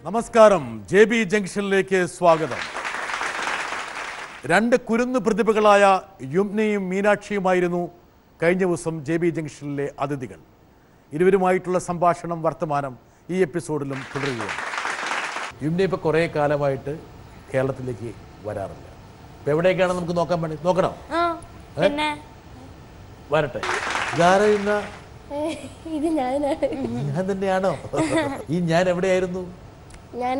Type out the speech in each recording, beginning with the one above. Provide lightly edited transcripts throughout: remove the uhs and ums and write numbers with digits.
നമസ്കാരം. JB ജംഗ്ഷനിലേക്ക് സ്വാഗതം. രണ്ട് കുരുന്നു പ്രതിഭകളായ യുമ്നയും മീനാക്ഷിയുമായിരുന്നു കഴിഞ്ഞ ദിവസം JB ജംഗ്ഷനിലെ അതിഥികൾ. ഇരുവരുമായിട്ടുള്ള സംഭാഷണം വർത്തമാനം ഈ എപ്പിസോഡിലും തുടരുകയാണ്. യുമ്ന ഇപ്പോൾ കുറേ കാലമായിട്ട് കേരളത്തിലേക്ക് വരാറില്ല. ഇപ്പം എവിടേക്കാണ് നമുക്ക് നോക്കാൻ വേണ്ടി നോക്കണം. വരട്ടെ. ഇത് ഞാൻ തന്നെയാണോ? ഈ ഞാൻ എവിടെയായിരുന്നു? ഞാൻ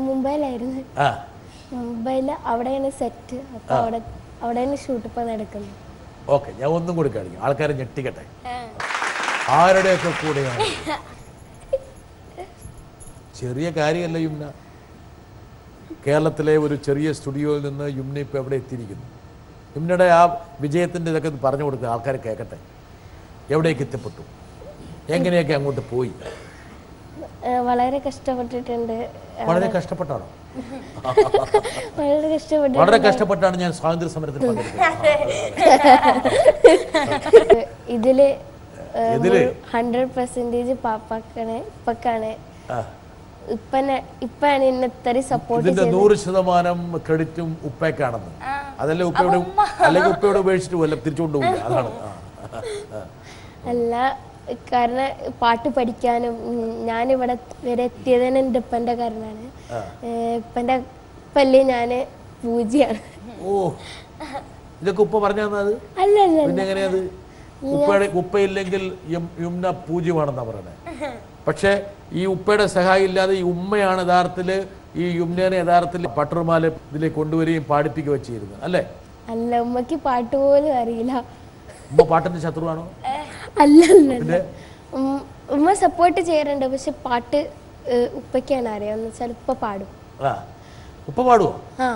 മുംബൈയിലായിരുന്നു. മുംബൈയിൽ അവിടെയാണ് സെറ്റ്. അപ്പൊ അവിടെയാണ് ഷൂട്ട് ഇപ്പൊ നടക്കുന്നത്. ഓക്കെ, ഞാൻ ഒന്നും കൂടി കാണിക്കും, ആൾക്കാരെ ഞെട്ടിക്കട്ടെ. ആരുടെയൊക്കെ കൂടെയാണ്? ചെറിയ കാര്യമല്ല യുമ്ന. കേരളത്തിലെ ഒരു ചെറിയ സ്റ്റുഡിയോയിൽ നിന്ന് യുമ്ന ഇപ്പോൾ എവിടെ എത്തിയിരിക്കുന്നു. യുമ്നയുടെ ആ വിജയത്തിൻ്റെ ഇതൊക്കെ പറഞ്ഞു കൊടുക്കുക, ആൾക്കാരെ കേൾക്കട്ടെ. എവിടേക്ക് എത്തിപ്പെട്ടു, എങ്ങനെയൊക്കെ അങ്ങോട്ട് പോയി? വളരെ കഷ്ടപ്പെട്ടിട്ടുണ്ട്. വളരെ കഷ്ടപ്പെട്ടാണോ? വളരെ കഷ്ടപ്പെട്ടു. വളരെ കഷ്ടപ്പെട്ടാണ് ഞാൻ സ്വാതന്ത്ര്യ സമരത്തിൽ പങ്കെടുത്തത്. ഇതില് 100% പാപ്പാക്കാണ് ഇപ്പാണ് എന്നെ ഇത്ര സപ്പോർട്ട്. ഇതിന്റെ 100% ക്രെഡിറ്റും ഉപ്പയ്ക്കാണെന്ന്. അതല്ലേ ഉപ്പയോട്, അല്ലെങ്കിൽ ഉപ്പയോട് ഉപേക്ഷിച്ചിട്ട് വല്ല തിരിച്ചുകൊണ്ട് പോകില്ല. അതാണ്. അല്ല, കാരണം പാട്ട് പഠിക്കാനും ഞാനിവിടെ വരെ എത്തിയത് തന്നെ എൻ്റെ ഉപ്പൻ്റെ കാരണമാണ്. ഉപ്പൻ്റെ ഉപ്പല്ലേ ഞാൻ പൂജയാണ്. ഓ, ഇതൊക്കെ ഉപ്പ പറഞ്ഞു തന്നത്? അല്ല അല്ല, പിന്നെ എങ്ങനെയത്? ഉപ്പയില്ലെങ്കിൽ യുമ്ന പൂജ്യമാണെന്നാ പറയുന്നത്. പക്ഷെ ഈ ഉപ്പയുടെ സഹായം ഇല്ലാതെ ഈ ഉമ്മയാണ് യഥാർത്ഥത്തിൽ ഈ യുമ്നേനെ യഥാർത്ഥത്തിൽ പട്ടർമാല ഇതിലേക്ക് കൊണ്ടുവരികയും പാടിപ്പിക്കുകയും ചെയ്തിരുന്നത് അല്ലേ? അല്ല, ഉമ്മക്ക് പാട്ട് പോലും അറിയില്ല. ഉമ്മ പാട്ടിന്റെ ശത്രുവാണോ? അല്ല അല്ല, ഉമ്മ സപ്പോർട്ട് ചെയ്യാറുണ്ട്. പക്ഷെ പാട്ട് ഉപ്പയ്ക്കാണ് അറിയാന്ന് വെച്ചാൽ ഉപ്പ പാടും. ഉപ്പ പാടുവോ? ആ,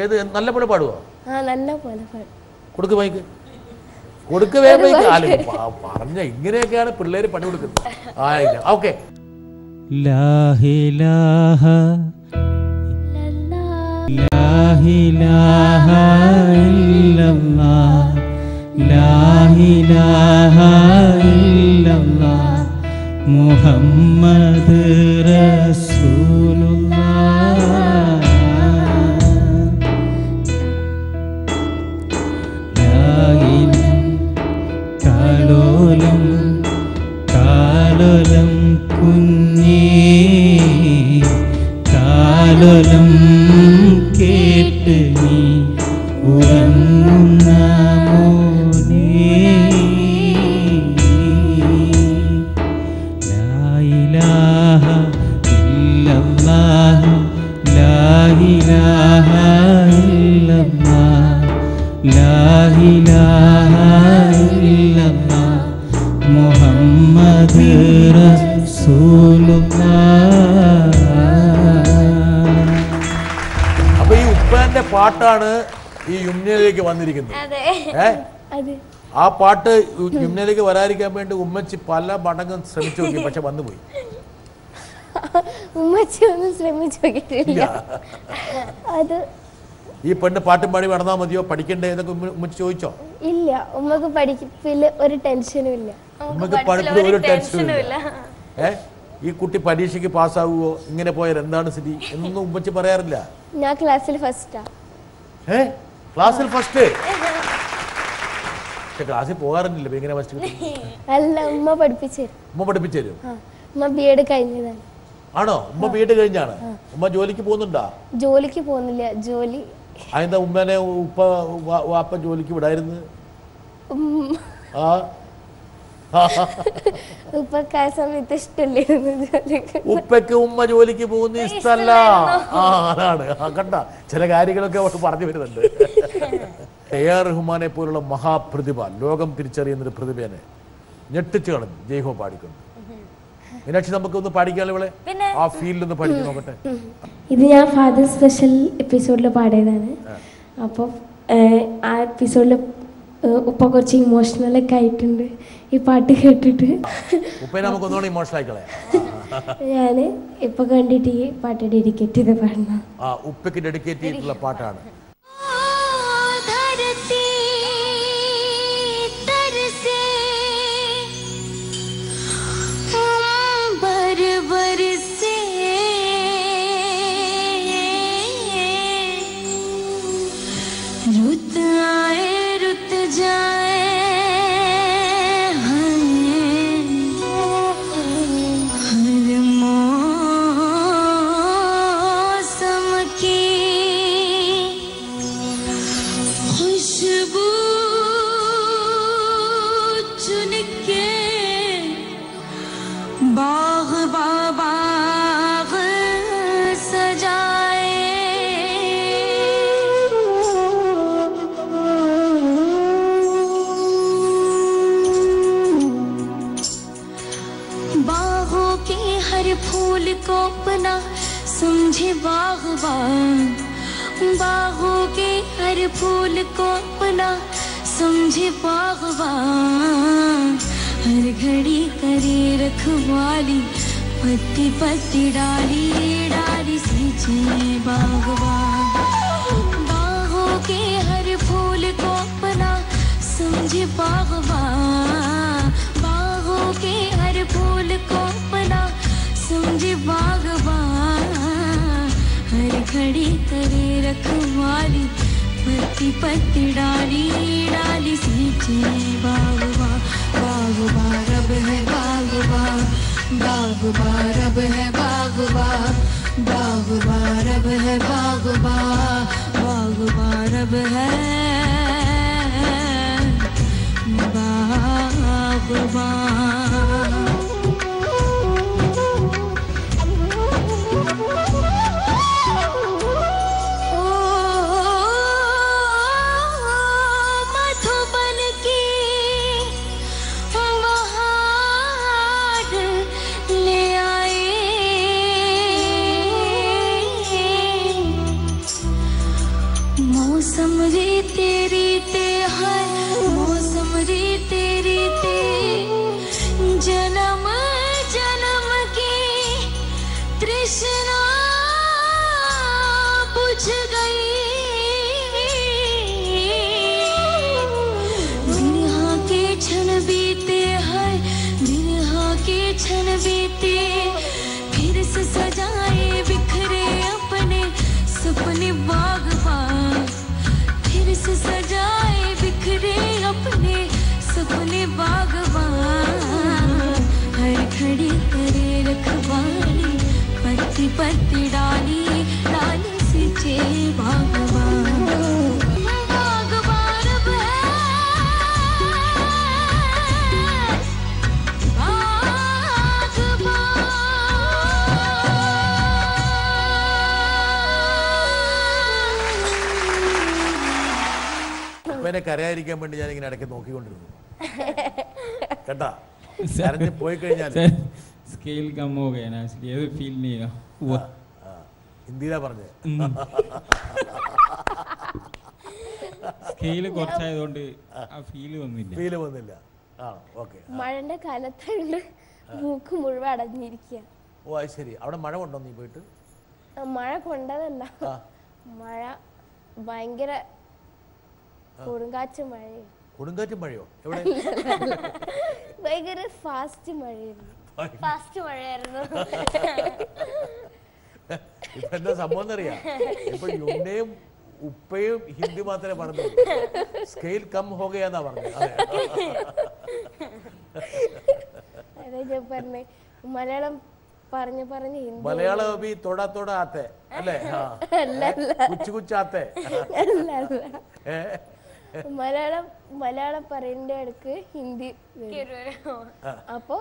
ഏത് നല്ല പോലെ പാടുവോ? ആ, നല്ല പോലെ പാടും. കൊടുക്ക് മൈക്ക്, കൊടുക്ക് വേഗം മൈക്ക്. പറഞ്ഞ ഇങ്ങനെയൊക്കെയാണ് പിള്ളേര് പണി കൊടുക്കുന്നത്. ഓക്കെ. മുഹമ്മദ് റസൂലുള്ളാഹ് കാലോലം കാലോലം കുഞ്ഞേ കാലോലം കേട്ട് നീ ഉറങ്ങുന്ന മോനേ ലാ ഇലാഹ ഇല്ലല്ലാഹ് ലാ ഇലാഹ ഇല്ലല്ലാഹ് ലാ ഇലാഹ ഇല്ലല്ലാഹ് മുഹമ്മദ് റസൂലുള്ളാഹ്. അപ്പൊ ഈ ഉപ്പന്റെ പാട്ടാണ് ഈ യുമ്നയിലേക്ക് വന്നിരിക്കുന്നത്. ആ പാട്ട് യുമ്നയിലേക്ക് വരാതിരിക്കാൻ വേണ്ടി ഉമ്മച്ചി പല മടങ്ങും ശ്രമിച്ചു നോക്കി, പക്ഷെ വന്നുപോയി. ഉമ്മച്ചി ഒന്നും ശ്രമിച്ചു നോക്കിയിട്ടില്ല. അത് ഈ പെണ്ണ് പാട്ടും പാടി നടന്നാ മതിയോ, പഠിക്കണ്ടേ എന്നൊക്കെ ഉമ്മച്ചി ചോദിച്ചോ? ഇല്ല, ഉമ്മക്ക് പഠിപ്പില് ഒരു ടെൻഷനും ഇല്ല. ഉമ്മക്ക് പഠിപ്പിൽ ഒരു ടെൻഷനും ഇല്ല. ഈ കുട്ടി പരീക്ഷയ്ക്ക് പാസ്സാവുമോ, ഇങ്ങനെ പോയാൽ എന്താണ് സ്ഥിതി എന്നൊന്നും ഉമ്മച്ചി പറയാറില്ല. ഞാൻ ക്ലാസ്സിൽ ഫസ്റ്റാ. ക്ലാസ്സിൽ ഫസ്റ്റ്? പക്ഷെ ക്ലാസ്സിൽ പോകാറില്ല. ഇങ്ങനെ ഫസ്റ്റ് അല്ല, ഉമ്മ പഠിപ്പിച്ചു തരും. ഉമ്മ പഠിപ്പിച്ചു തരും. ഉമ്മ B.Ed കഴിഞ്ഞതാണ്. ആണോ? ഉമ്മ B.Ed കഴിഞ്ഞാണ്. ഉമ്മ ജോലിക്ക് പോകുന്നുണ്ടോ? ജോലിക്ക് പോകുന്നില്ല. ജോലി അതെന്താ ഉമ്മനെ വാപ്പ ജോലിക്ക് വിടായിരുന്നു? ഉപ്പക്ക് ആ സമയത്ത് ഇഷ്ടമില്ലായിരുന്നു. ഉപ്പയ്ക്ക് ഉമ്മ ജോലിക്ക് പോകുന്ന ഇഷ്ടമല്ല. അതാണ് കണ്ട ചില കാര്യങ്ങളൊക്കെ അവർ പറഞ്ഞു വരുന്നുണ്ട്. AR റഹ്മാനെ പോലുള്ള മഹാപ്രതിഭ, ലോകം തിരിച്ചറിയുന്നൊരു പ്രതിഭേനെ ഞെട്ടിച്ചു കളഞ്ഞു ജയ്ഹോ പാടിക്കൊണ്ട്. മീനാക്ഷി, നമുക്കൊന്ന് പാടിക്കാലോ ഇവളെ? ആ ഫീൽഡിൽ ഒന്ന് പാടിക്കാൻ നോക്കട്ടെ. ഇത് ഞാൻ ഫാദർ സ്പെഷ്യൽ എപ്പിസോഡിൽ പാടിയതാണ്. അപ്പോൾ ആ എപ്പിസോഡിൽ ഉപ്പ കുറച്ച് ഇമോഷണലൊക്കെ ആയിട്ടുണ്ട് ഈ പാട്ട് കേട്ടിട്ട്. ഉപ്പനെ നമുക്കൊന്നുകൂടെ ഇമോഷണൽ ആയിക്കളെ. ഞാൻ ഇപ്പൊ കണ്ടിട്ട് ഈ പാട്ട് ഡെഡിക്കേറ്റ് ചെയ്ത് പാടണം. ഉപ്പയ്ക്ക് ഡെഡിക്കേറ്റ് ചെയ്തിട്ടുള്ള പാട്ടാണ്. बर से जाए हर मौसम की खुशबू चुन के बाग बाग सजाए बागों के हर फूल को अपना समझे बागबान बागों के हर फूल को अपना समझे बागबान हर घड़ी करे रखवाली पत्ती पत्ती डाली डाली सींचे बागबान बागों के हर फूल को अपना समझे बागबान बागों के हर फूल को अपना समझे बागबान हर घड़ी करे रखवाली पत्ती पत्ती डाली डाली सींचे बागबान बागबान रब है बागबान बागबान रब है बागबान बागबान रब है बागबान बागबान रब है बागबान मौसम रीते रीते है मौसम रीते रीते जन्म जन्म की तृष्णा बुझ गई बिरहा के क्षण बीते है बिरहा के क्षण बीते फिर से सजाए बिखरे अपने सपने बागबान फिर से सजाए बिखरे अपने सपने बागबान हर घड़ी करे रखवाली पत्ती पत्ती डाली डाली सींचे बागबान बागबान रब है എന്നെ കരയായിരിക്കാൻ വേണ്ടി ഞാൻ ഇങ്ങനെ ഇടയ്ക്ക് നോക്കിക്കൊണ്ടിരുന്നു കേട്ടാ കരഞ്ഞ് പോയി കഴിഞ്ഞാൽ स्केल कम हो गया ना इसलिए तो फील नहीं हुआ ഹിന്ദിയിലാ പറഞ്ഞേ സ്കെയിൽ കുറച്ചായതുകൊണ്ട് ആ ഫീല് വന്നില്ല ആ ഓക്കെ മഴന്റെ കാലത്തായിട്ട് മൂക്ക് മുഴുവൻ അടഞ്ഞിരിക്കുക ഓ അത് ശരി അവിടെ മഴ കൊണ്ടോ നീ പോയിട്ട് മഴ കൊണ്ടതല്ല മഴ ഭയങ്കര കൊടുങ്കാറ്റ് മഴയോ എവിടെ ഭയങ്കര ഫാസ്റ്റ് മഴയായിരുന്നു ഇപ്പൊ എന്താ സംഭവം എന്നറിയാം ഇപ്പൊ യുണ്ണയും ഉപ്പയും ഹിന്ദി മാത്രമേ പറഞ്ഞു സ്കെയിൽ കം ഹോഗയാന്നാ പറഞ്ഞത് അതെ ഞാൻ പറഞ്ഞേ മലയാളം പറഞ്ഞു ഹിന്ദി മലയാളം അഭി തോടാ തോടാ ആത്തെ അല്ലേ കുച്ചു കുച്ചാത്തെ മലയാളം പറയുന്ന ഇടക്ക് ഹിന്ദി അപ്പൊ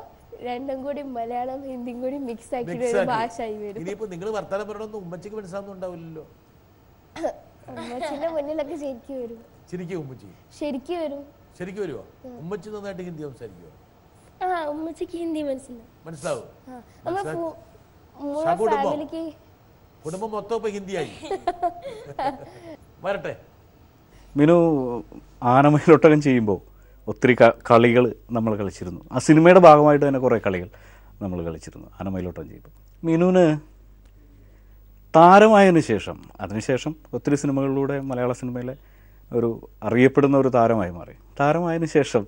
രണ്ടും കൂടി മലയാളം ഹിന്ദിയും കൂടി മിക്സ് ആക്കി ഒരു ഭാഷ ആയി വരും ഇനിയിപ്പോ നിങ്ങൾ വർത്താനം പറയണമെന്ന് ഉമ്മച്ചിക്ക് മനസ്സിലാവുന്നുണ്ടാവില്ലല്ലോ ഉമ്മച്ചിന്റെ മുന്നിലൊക്കെ ശരിക്കും വരും ശരിക്കും വരുമോ ഉമ്മച്ചി നന്നായിട്ട് ഹിന്ദി സംസാരിക്കുമോ ഉമ്മച്ചിക്ക് ഹിന്ദി മനസ്സിലാവും ഫാമിലിക്ക് കുടുംബം മൊത്തം ഇപ്പൊ ഹിന്ദിയായി വരട്ടെ മിനു ആനമയിലൊട്ടകം ചെയ്യുമ്പോൾ ഒത്തിരി കളികൾ നമ്മൾ കളിച്ചിരുന്നു ആ സിനിമയുടെ ഭാഗമായിട്ട് തന്നെ കുറേ കളികൾ നമ്മൾ കളിച്ചിരുന്നു ആനമയിലൊട്ടകം ചെയ്യുമ്പോൾ മിനുവിന് താരമായതിനു ശേഷം അതിനുശേഷം ഒത്തിരി സിനിമകളിലൂടെ മലയാള സിനിമയിലെ ഒരു അറിയപ്പെടുന്ന ഒരു താരമായി മാറി താരമായതിനു ശേഷം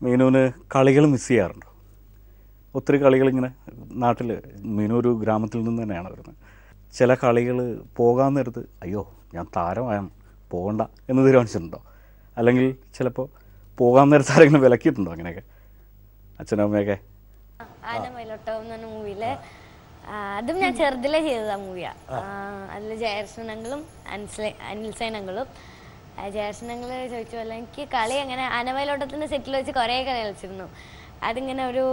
മീനുവിന് കളികൾ മിസ് ചെയ്യാറുണ്ടോ ഒത്തിരി കളികളിങ്ങനെ നാട്ടിൽ മീനു ഒരു ഗ്രാമത്തിൽ നിന്ന് തന്നെയാണ് വരുന്നത് ചില കളികൾ പോകാൻ നേരത്ത് അയ്യോ ഞാൻ താരമായ പോകണ്ട എന്ന് തീരുമാനിച്ചിട്ടുണ്ടോ അല്ലെങ്കിൽ ചിലപ്പോൾ പോകാൻ നേരത്തെ ആരെങ്കിലും വിലക്കിയിട്ടുണ്ടോ അങ്ങനെയൊക്കെ അച്ഛനും അമ്മയൊക്കെ? ആനമയിലോട്ടം എന്ന് പറഞ്ഞ മൂവിയില് അതും ഞാൻ ചെറുതിലെ ചെയ്തതാ മൂവിയാ. അതിൽ ജയകൃഷ്ണനങ്ങളും അനിൽസേനങ്ങളും ജയകൃഷ്ണനങ്ങള് ചോദിച്ച പോലെ എനിക്ക് കളി അങ്ങനെ ആനമയിലോട്ടത്തിന്റെ സെറ്റിൽ വെച്ച് കുറേ കളി കളിച്ചിരുന്നു. അതിങ്ങനെ ഒരു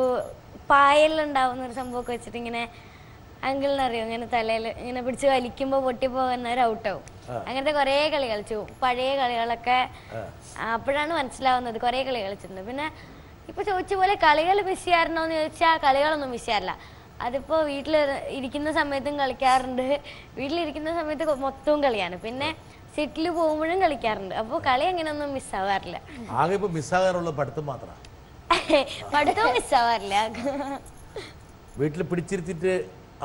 പായലുണ്ടാവുന്ന ഒരു സംഭവമൊക്കെ വെച്ചിട്ട് ഇങ്ങനെ അങ്കിളിനറിയോ ഇങ്ങനെ തലയിൽ ഇങ്ങനെ പിടിച്ച് വലിക്കുമ്പോൾ പൊട്ടിപ്പോകുന്നവർ ഔട്ടാവും. അങ്ങനത്തെ കുറേ കളി കളിച്ചു. പഴയ കളികളൊക്കെ അപ്പോഴാണ് മനസ്സിലാവുന്നത്. കുറേ കളി കളിച്ചിട്ടുണ്ട്. പിന്നെ ഇപ്പൊ ചോദിച്ച പോലെ കളികൾ മിസ് ചെയ്യാറുണ്ടോ എന്ന് ചോദിച്ചാൽ കളികളൊന്നും മിസ് ചെയ്യാറില്ല. അതിപ്പോ വീട്ടിൽ ഇരിക്കുന്ന സമയത്തും കളിക്കാറുണ്ട്. വീട്ടിലിരിക്കുന്ന സമയത്ത് മൊത്തവും കളിയാണ്. പിന്നെ സെറ്റിൽ പോകുമ്പോഴും കളിക്കാറുണ്ട്. അപ്പോൾ കളി അങ്ങനെയൊന്നും മിസ്സാവാറില്ല. ആകെ ഇപ്പൊ മിസ്സാകാറുള്ളത് പഠിത്തം മാത്രമാണ്. പഠിത്തവും മിസ്സാവാറില്ല. വീട്ടിൽ പിടിച്ചിരുത്തിട്ട്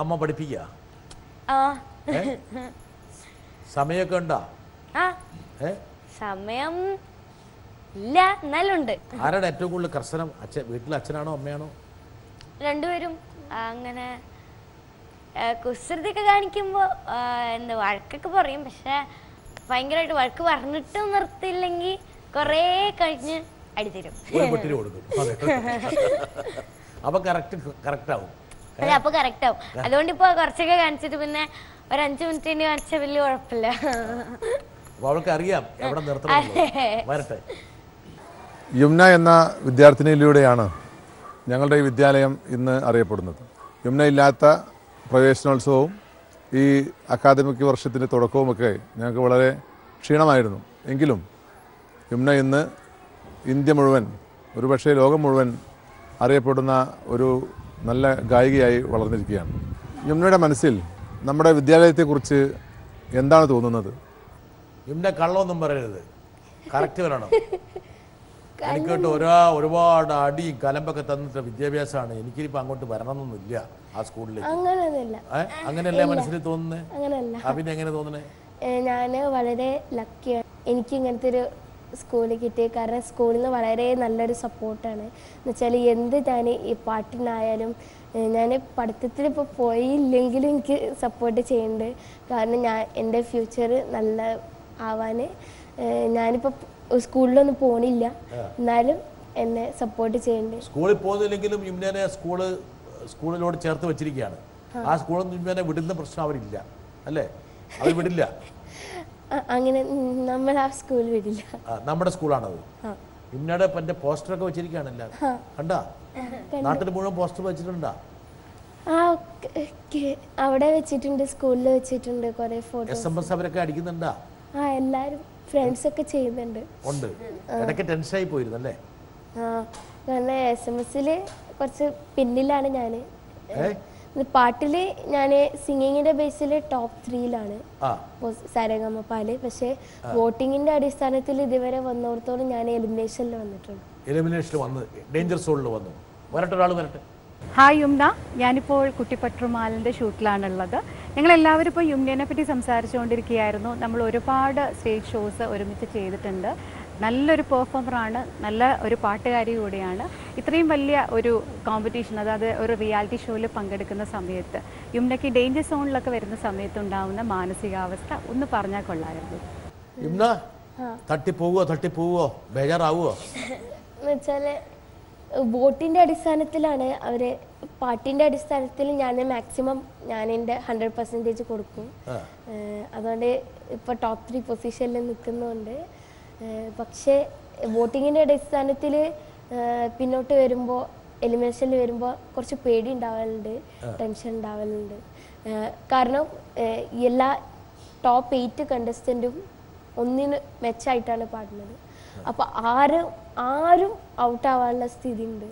അമ്മ പഠിപ്പിക്കുക. സമയമൊക്കെ ഉണ്ടോ? സമയം ഇല്ല, എന്നാലും ഉണ്ട്. ആരാണ് ഏറ്റവും കൂടുതൽ കർശനം? വീട്ടിൽ അച്ഛനാണോ അമ്മയാണോ? രണ്ടുപേരും. അങ്ങനെ കുസൃതിയൊക്കെ കാണിക്കുമ്പോ എന്താ വഴക്കൊക്കെ പറയും. പക്ഷെ ഭയങ്കരമായിട്ട് വഴക്ക് പറഞ്ഞിട്ട് നിർത്തില്ലെങ്കിൽ കൊറേ കഴിഞ്ഞ് അടിത്തരും. അപ്പൊ കറക്റ്റ് ആവും. അതെ, അപ്പൊ കറക്റ്റ് ആവും. അതുകൊണ്ട് ഇപ്പൊ കുറച്ചൊക്കെ കാണിച്ചിട്ട് പിന്നെ ഒരു 5 മിനിറ്റിന് കാണിച്ച വലിയ കുഴപ്പമില്ല. അവൾക്ക് അറിയാം എവിടെ നിർത്തണം. വരട്ടെ. യുംന എന്ന വിദ്യാർത്ഥിനിയിലൂടെയാണ് ഞങ്ങളുടെ ഈ വിദ്യാലയം ഇന്ന് അറിയപ്പെടുന്നത്. യുംന ഇല്ലാത്ത പ്രവേശനോത്സവവും ഈ അക്കാദമിക് വർഷത്തിൻ്റെ തുടക്കവുമൊക്കെ ഞങ്ങൾക്ക് വളരെ ക്ഷീണമായിരുന്നു. എങ്കിലും യുംന ഇന്ന് ഇന്ത്യ മുഴുവൻ, ഒരുപക്ഷെ ലോകം മുഴുവൻ അറിയപ്പെടുന്ന ഒരു നല്ല ഗായികയായി വളർന്നിരിക്കുകയാണ്. യുംനയുടെ മനസ്സിൽ നമ്മുടെ വിദ്യാലയത്തെക്കുറിച്ച് എന്താണ് തോന്നുന്നത്? യുംന കള്ളമൊന്നും പറയരുത്, കറക്റ്റ് വരണം. എനിക്കോട്ട് ഒരുപാട് അടിയും കലമ്പൊക്കെ തന്നിട്ട് വിദ്യാഭ്യാസമാണ്. എനിക്കിപ്പോൾ അങ്ങോട്ട് വരണമെന്നൊന്നുമില്ല ആ സ്കൂളിലേക്ക്. അങ്ങനെയല്ലേ മനസ്സിൽ തോന്നുന്നത്? പിന്നെ എങ്ങനെ തോന്നുന്നത്? ഞാൻ വളരെ ലക്കിയാണ് എനിക്ക് ഇങ്ങനത്തെ ഒരു സ്കൂളിൽ കിട്ടിയത്. കാരണം സ്കൂളിൽ നിന്ന് വളരെ നല്ലൊരു സപ്പോർട്ടാണ്. എന്നുവെച്ചാൽ എന്ത് ഞാൻ ഈ പാട്ടിനായാലും ഞാൻ പഠിത്തത്തിൽ ഇപ്പോൾ പോയില്ലെങ്കിലും എനിക്ക് സപ്പോർട്ട് ചെയ്യുന്നുണ്ട്. കാരണം എൻ്റെ ഫ്യൂച്ചർ നല്ല ആവാൻ ഞാനിപ്പോൾ സ്കൂളിലൊന്നും പോണില്ല, എന്നാലും എന്നെ സപ്പോർട്ട് ചെയ്യുന്നുണ്ട്. സ്കൂളിൽ പോകുന്നില്ലെങ്കിലും യുംനനെ സ്കൂളിലോട് ചേർത്ത് വെച്ചിരിക്കുകയാണ്. ആ സ്കൂളിൽ യുംനനെ വിടുന്ന പ്രശ്നം അവരില്ല അല്ലേ? അവർ വിടില്ല. അങ്ങനെ നമ്മൾ ആ സ്കൂൾ വിടില്ല. നമ്മുടെ സ്കൂളാണത്. യുംനയുടെ എൻ്റെ പോസ്റ്ററൊക്കെ വെച്ചിരിക്കുകയാണല്ല, കണ്ടാ? നാട്ടിൽ മുഴുവൻ പോസ്റ്റർ വെച്ചിട്ടുണ്ടാ? അവിടെ വെച്ചിട്ടുണ്ട്, സ്കൂളിൽ വെച്ചിട്ടുണ്ട്. കുറെ ഫോട്ടോ SMS അവരൊക്കെ അടിക്കുന്നുണ്ടാ? എല്ലാരും ഫ്രണ്ട്സ് ഒക്കെ ചെയ്യുന്നുണ്ട്. ഉണ്ട്. ഇടയ്ക്ക് ടെൻഷനായി പോയിരുന്നല്ലേ? കാരണം SMS കുറച്ച് പിന്നിലാണ് ഞാൻ. പാട്ടില് ഞാൻ സിംഗിങ്ങിന്റെ ബേസിൽ ടോപ്പ് 3യിലാണ് സരഗമപാല്. പക്ഷെ വോട്ടിങ്ങിന്റെ അടിസ്ഥാനത്തിൽ ഇതുവരെ വന്നോടത്തോളം ഞാൻ എലിമിനേഷനിൽ വന്നിട്ടുണ്ട്. എലിമിനേഷനിൽ വന്ന് ഡേഞ്ചർ സോണിൽ വന്നു. വരട്ടെ, ഒരാൾ വരട്ടെ. ഹായ് യുംന, ഞാനിപ്പോൾ കുട്ടിപ്പട്ടുമാലിൻ്റെ ഷൂട്ടിലാണുള്ളത്. ഞങ്ങളെല്ലാവരും ഇപ്പോൾ യുംനയെ പറ്റി സംസാരിച്ചുകൊണ്ടിരിക്കുകയായിരുന്നു. നമ്മൾ ഒരുപാട് സ്റ്റേജ് ഷോസ് ഒരുമിച്ച് ചെയ്തിട്ടുണ്ട്. നല്ലൊരു പെർഫോമറാണ്, നല്ല ഒരു പാട്ടുകാരി കൂടിയാണ്. ഇത്രയും വലിയ ഒരു കോമ്പറ്റീഷൻ, അതായത് ഒരു റിയാലിറ്റി ഷോയിൽ പങ്കെടുക്കുന്ന സമയത്ത് യുംനയ്ക്ക് ഡേഞ്ചർ സോണിലൊക്കെ വരുന്ന സമയത്ത് ഉണ്ടാവുന്ന മാനസികാവസ്ഥ ഒന്ന് പറഞ്ഞാൽ കൊള്ളായിരുന്നു. യുംന തട്ടിപ്പോവോ ബേജാറാവോ? എന്നുവെച്ചാൽ വോട്ടിൻ്റെ അടിസ്ഥാനത്തിലാണ് അവർ, പാട്ടിൻ്റെ അടിസ്ഥാനത്തിൽ ഞാൻ മാക്സിമം എൻ്റെ 100% കൊടുക്കും. അതുകൊണ്ട് ഇപ്പോൾ ടോപ്പ് 3 പൊസിഷനിൽ നിൽക്കുന്നുണ്ട്. പക്ഷേ വോട്ടിങ്ങിൻ്റെ അടിസ്ഥാനത്തിൽ പിന്നോട്ട് വരുമ്പോൾ, എലിമിനേഷനിൽ വരുമ്പോൾ കുറച്ച് പേടി ഉണ്ടാവലുണ്ട്, ടെൻഷൻ ഉണ്ടാവലുണ്ട്. കാരണം എല്ലാ ടോപ്പ് 8 കണ്ടസ്റ്റൻറ്റും ഒന്നിന് മെച്ചമായിട്ടാണ് പാടുന്നത്. അപ്പോൾ ആരും ഔട്ടാവാനുള്ള സ്ഥിതി ഉണ്ട്.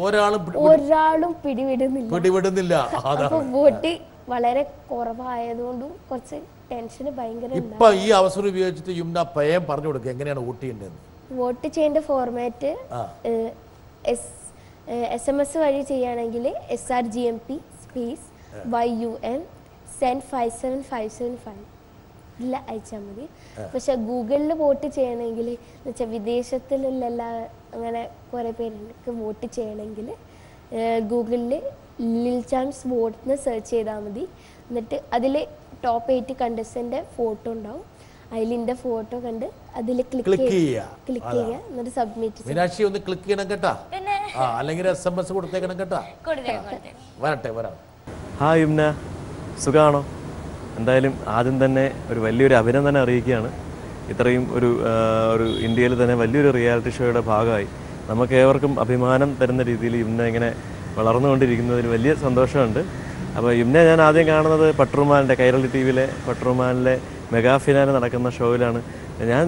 ഒരാളും പിടിവിടുന്നില്ല. അപ്പോൾ വോട്ട് വളരെ കുറവായതുകൊണ്ടും കുറച്ച് ടെൻഷന് ഭയങ്കര. ഇപ്പൊ ഈ അവസരം ഉപയോഗിച്ചിട്ട് യുംന പയം പറഞ്ഞു കൊടുക്കുക എങ്ങനെയാണ് വോട്ട് ചെയ്യേണ്ടത്. വോട്ട് ചെയ്യേണ്ട ഫോർമാറ്റ് SMS വഴി ചെയ്യുകയാണെങ്കിൽ SRGMP YUN send 57575 ഇല്ല അയച്ചാൽ മതി. പക്ഷെ ഗൂഗിളിൽ വോട്ട് ചെയ്യണമെങ്കിൽ എന്ന് വെച്ചാൽ വിദേശത്തിലുള്ള അങ്ങനെ കുറേ പേർക്ക് വോട്ട് ചെയ്യണമെങ്കിൽ ഗൂഗിളിൽ ലിൽ ചാംസ് വോട്ട് എന്ന് സെർച്ച് ചെയ്താൽ മതി. എന്നിട്ട് അതിൽ ടോപ്പ് 8 കണ്ടസ്റ്റൻ്റെ ഫോട്ടോ ഉണ്ടാവും. അതിലിൻ്റെ ഫോട്ടോ കണ്ട് അതിൽ ക്ലിക്ക് ചെയ്യുക. ക്ലിക്ക് ചെയ്യുക എന്നിട്ട് സബ്മിറ്റ്. മീനാക്ഷി ഒന്ന് ക്ലിക്ക് ചെയ്യണം കേട്ടാ, അല്ലെങ്കിൽ SMS കൊടുത്തേക്കണം കേട്ടാ. വരട്ടെ വരാം. ഹായ് യുമ്ന, സുഖമാണോ? എന്തായാലും ആദ്യം തന്നെ ഒരു വലിയൊരു അഭിനന്ദനം അറിയിക്കുകയാണ്. ഇത്രയും ഒരു ഇന്ത്യയിൽ തന്നെ വലിയൊരു റിയാലിറ്റി ഷോയുടെ ഭാഗമായി നമുക്ക് ഏവർക്കും അഭിമാനം തരുന്ന രീതിയിൽ യുമ്ന ഇങ്ങനെ വളർന്നുകൊണ്ടിരിക്കുന്നതിൽ വലിയ സന്തോഷമുണ്ട്. അപ്പോൾ യുമ്നെ ഞാൻ ആദ്യം കാണുന്നത് പട്രുമാലിൻ്റെ കൈരളി TV പട്രുമാലിലെ മെഗാ ഫിനാലെ നടക്കുന്ന ഷോയിലാണ്. ഞാൻ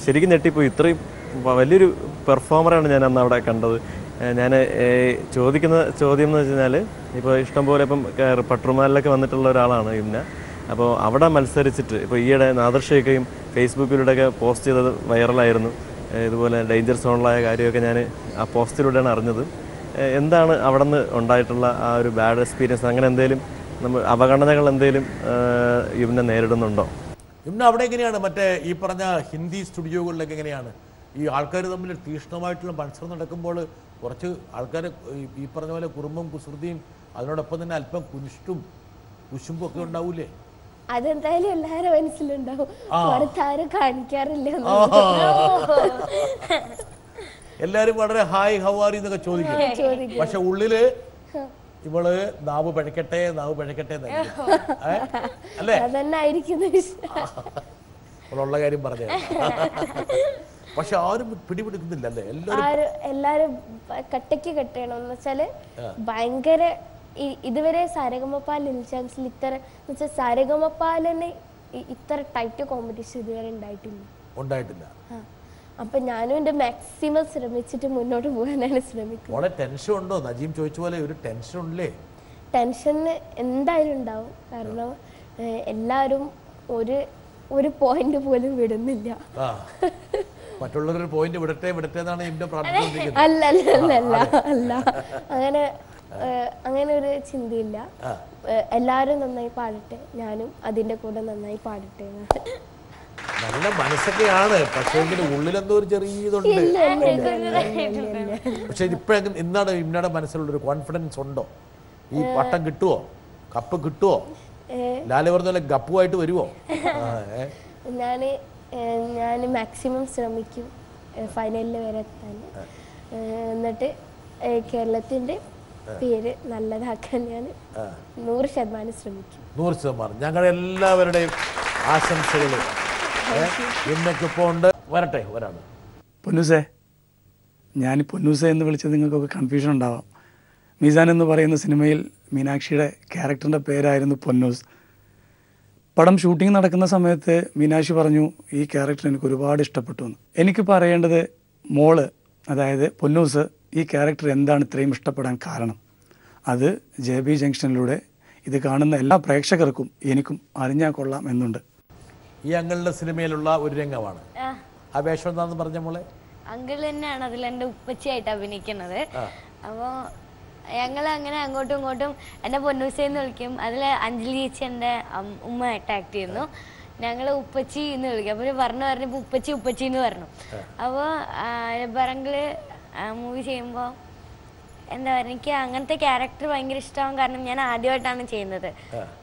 ശരിക്കും ഞെട്ടിപ്പോയി. ഇത്രയും വലിയൊരു പെർഫോമറാണ് ഞാൻ അന്ന് അവിടെ കണ്ടത്. ഞാൻ ചോദിക്കുന്ന ചോദ്യം എന്ന് വെച്ച് കഴിഞ്ഞാൽ, ഇപ്പോൾ ഇഷ്ടംപോലെ ഇപ്പം പട്രുമാലിലൊക്കെ വന്നിട്ടുള്ള ഒരാളാണ് യുമ്ന. അപ്പോൾ അവിടെ മത്സരിച്ചിട്ട് ഇപ്പോൾ ഈയിടെ നാദർഷയൊക്കെയും ഫേസ്ബുക്കിലൂടെയൊക്കെ പോസ്റ്റ് ചെയ്തത് വൈറലായിരുന്നു. ഇതുപോലെ ഡേഞ്ചർ സോണിലായ കാര്യമൊക്കെ ഞാൻ ആ പോസ്റ്റിലൂടെയാണ് അറിഞ്ഞത്. എന്താണ് അവിടെ നിന്ന് ഉണ്ടായിട്ടുള്ള ആ ഒരു ബാഡ് എക്സ്പീരിയൻസ്, അങ്ങനെ എന്തെങ്കിലും അവഗണനകൾ എന്തെങ്കിലും യുമ്ന നേരിടുന്നുണ്ടോ? യുമ്ന അവിടെ എങ്ങനെയാണ് മറ്റേ ഈ പറഞ്ഞ ഹിന്ദി സ്റ്റുഡിയോകളിലൊക്കെ എങ്ങനെയാണ് ഈ ആൾക്കാർ തമ്മിൽ തീക്ഷ്ണമായിട്ടുള്ള മത്സരം നടക്കുമ്പോൾ കുറച്ച് ആൾക്കാർ ഈ പറഞ്ഞ പോലെ കുറുമ്പും കുസൃതിയും അതിനോടൊപ്പം തന്നെ അല്പം കുശുമ്പും ഒക്കെ ഉണ്ടാവൂലേ? അതെന്തായാലും എല്ലാവരും മനസ്സിലുണ്ടാവും. പുറത്താരും കാണിക്കാറില്ല. എല്ലാരും വളരെ ഹായ് ഹൗ ആർ യു എന്നൊക്കെ ചോദിക്കും. പക്ഷെ ഉള്ളില് ഇവള് നാവ് പഴക്കട്ടെ അല്ലേ? ഉള്ള കാര്യം പറഞ്ഞ. പക്ഷെ ആരും പിടിപിടിക്കുന്നില്ല അല്ലേ? എല്ലാരും കട്ടയ്ക്ക് കെട്ടണമെന്ന് വെച്ചാല് ഭയങ്കര ഇതുവരെ സാരഗമപാൽ ഇൻചാൻസിൽ ഇത്ര സാരഗമപാലിന് ഇത്ര ടൈറ്റ് കോമ്പറ്റീഷൻ ഇതുവരെ ഉണ്ടായിട്ടില്ല. അപ്പൊ ഞാനും എന്റെ മാക്സിമം ശ്രമിച്ചിട്ട് മുന്നോട്ട് പോകാനാണ് ശ്രമിക്കുന്നത്. ടെൻഷൻ ഉണ്ടോ? നജീം ചോദിച്ച പോലെ ഒരു ടെൻഷൻ ഉണ്ടല്ലേ? ടെൻഷൻ എന്തായാലും ഉണ്ടാവും. കാരണം എല്ലാവരും ഒരു പോയിന്റ് പോലും വിടുന്നില്ല. മറ്റുള്ളവരൊരു പോയിന്റ് വിടട്ടെ എന്നാണ് എന്റെ പ്രാർത്ഥന. അല്ല അങ്ങനെ ഒരു ചിന്തയില്ല. എല്ലാവരും നന്നായി പാടട്ടെ, ഞാനും അതിന്റെ കൂടെ നന്നായി പാടട്ടെ. നല്ല മനസ്സൊക്കെയാണ്, പക്ഷേ ഉള്ളിലെന്തോ ഒരു ചെറിയതുണ്ട്. പക്ഷെ ഇപ്പോഴെങ്കിലും എന്താണ് ഇന്നയുടെ മനസ്സിലുള്ളൊരു കോൺഫിഡൻസ് ഉണ്ടോ? ഈ പട്ടം കിട്ടുവോ? കപ്പ് കിട്ടുവോ? ലാല് പറഞ്ഞ ഗപ്പുമായിട്ട് വരുവോ? ഞാൻ മാക്സിമം ശ്രമിക്കും ഫൈനലിൽ വരെ എത്താൻ. എന്നിട്ട് കേരളത്തിന്റെ പേര് നല്ലതാക്കാൻ ഞാൻ 100% ശ്രമിക്കും. 100%. ഞങ്ങളുടെ എല്ലാവരുടെയും ആശംസകൾ ഇന്നൊക്കെ ഉണ്ട്. വരട്ടെ ഒരാണ്. പൊന്നൂസേ, ഞാൻ പൊന്നൂസേ എന്ന് വിളിച്ചത് നിങ്ങൾക്കൊക്കെ കൺഫ്യൂഷൻ ഉണ്ടാവാം. മീസാൻ എന്ന് പറയുന്ന സിനിമയിൽ മീനാക്ഷിയുടെ ക്യാരക്ടറിൻ്റെ പേരായിരുന്നു പൊന്നൂസ്. പടം ഷൂട്ടിംഗ് നടക്കുന്ന സമയത്ത് മീനാക്ഷി പറഞ്ഞു ഈ ക്യാരക്ടർ എനിക്ക് ഒരുപാട് ഇഷ്ടപ്പെട്ടു എന്ന്. എനിക്ക് പറയേണ്ടത് മോള്, അതായത് പൊന്നൂസ്, ഈ ക്യാരക്ടർ എന്താണ് ഇത്രയും ഇഷ്ടപ്പെടാൻ കാരണം? അത് JB ജംഗ്ഷനിലൂടെ ഇത് കാണുന്ന എല്ലാ പ്രേക്ഷകർക്കും എനിക്കും അറിഞ്ഞാൽ കൊള്ളാം എന്നുണ്ട്. ഈ അങ്കിളിന്റെ സിനിമയിലുള്ള ഒരു രംഗമാണ്. ആ വേഷം എന്താണെന്ന് പറഞ്ഞ മോളെ? അങ്കിൾ തന്നെയാണ് അതിൽ എൻ്റെ ഉപ്പച്ചിയായിട്ട് അഭിനയിക്കുന്നത്. അപ്പോൾ ഞങ്ങൾ അങ്ങനെ അങ്ങോട്ടും ഇങ്ങോട്ടും എന്നെ പൊന്നൂസേന്ന് വിളിക്കും. അതിൽ അഞ്ജലി ചേച്ചി എൻ്റെ ഉമ്മയായിട്ട് ആക്ട് ചെയ്യുന്നു. ഞങ്ങൾ ഉപ്പച്ചി എന്ന് വിളിക്കും. അപ്പോൾ പറഞ്ഞപ്പോൾ ഉപ്പച്ചി എന്ന് പറഞ്ഞു. അപ്പോൾ ജബ്ബാറങ്കിള് മൂവി ചെയ്യുമ്പോൾ എന്താ പറയുക, എനിക്ക് അങ്ങനത്തെ ക്യാരക്ടർ ഭയങ്കര ഇഷ്ടമാകും. കാരണം ഞാൻ ആദ്യമായിട്ടാണ് ചെയ്യുന്നത്.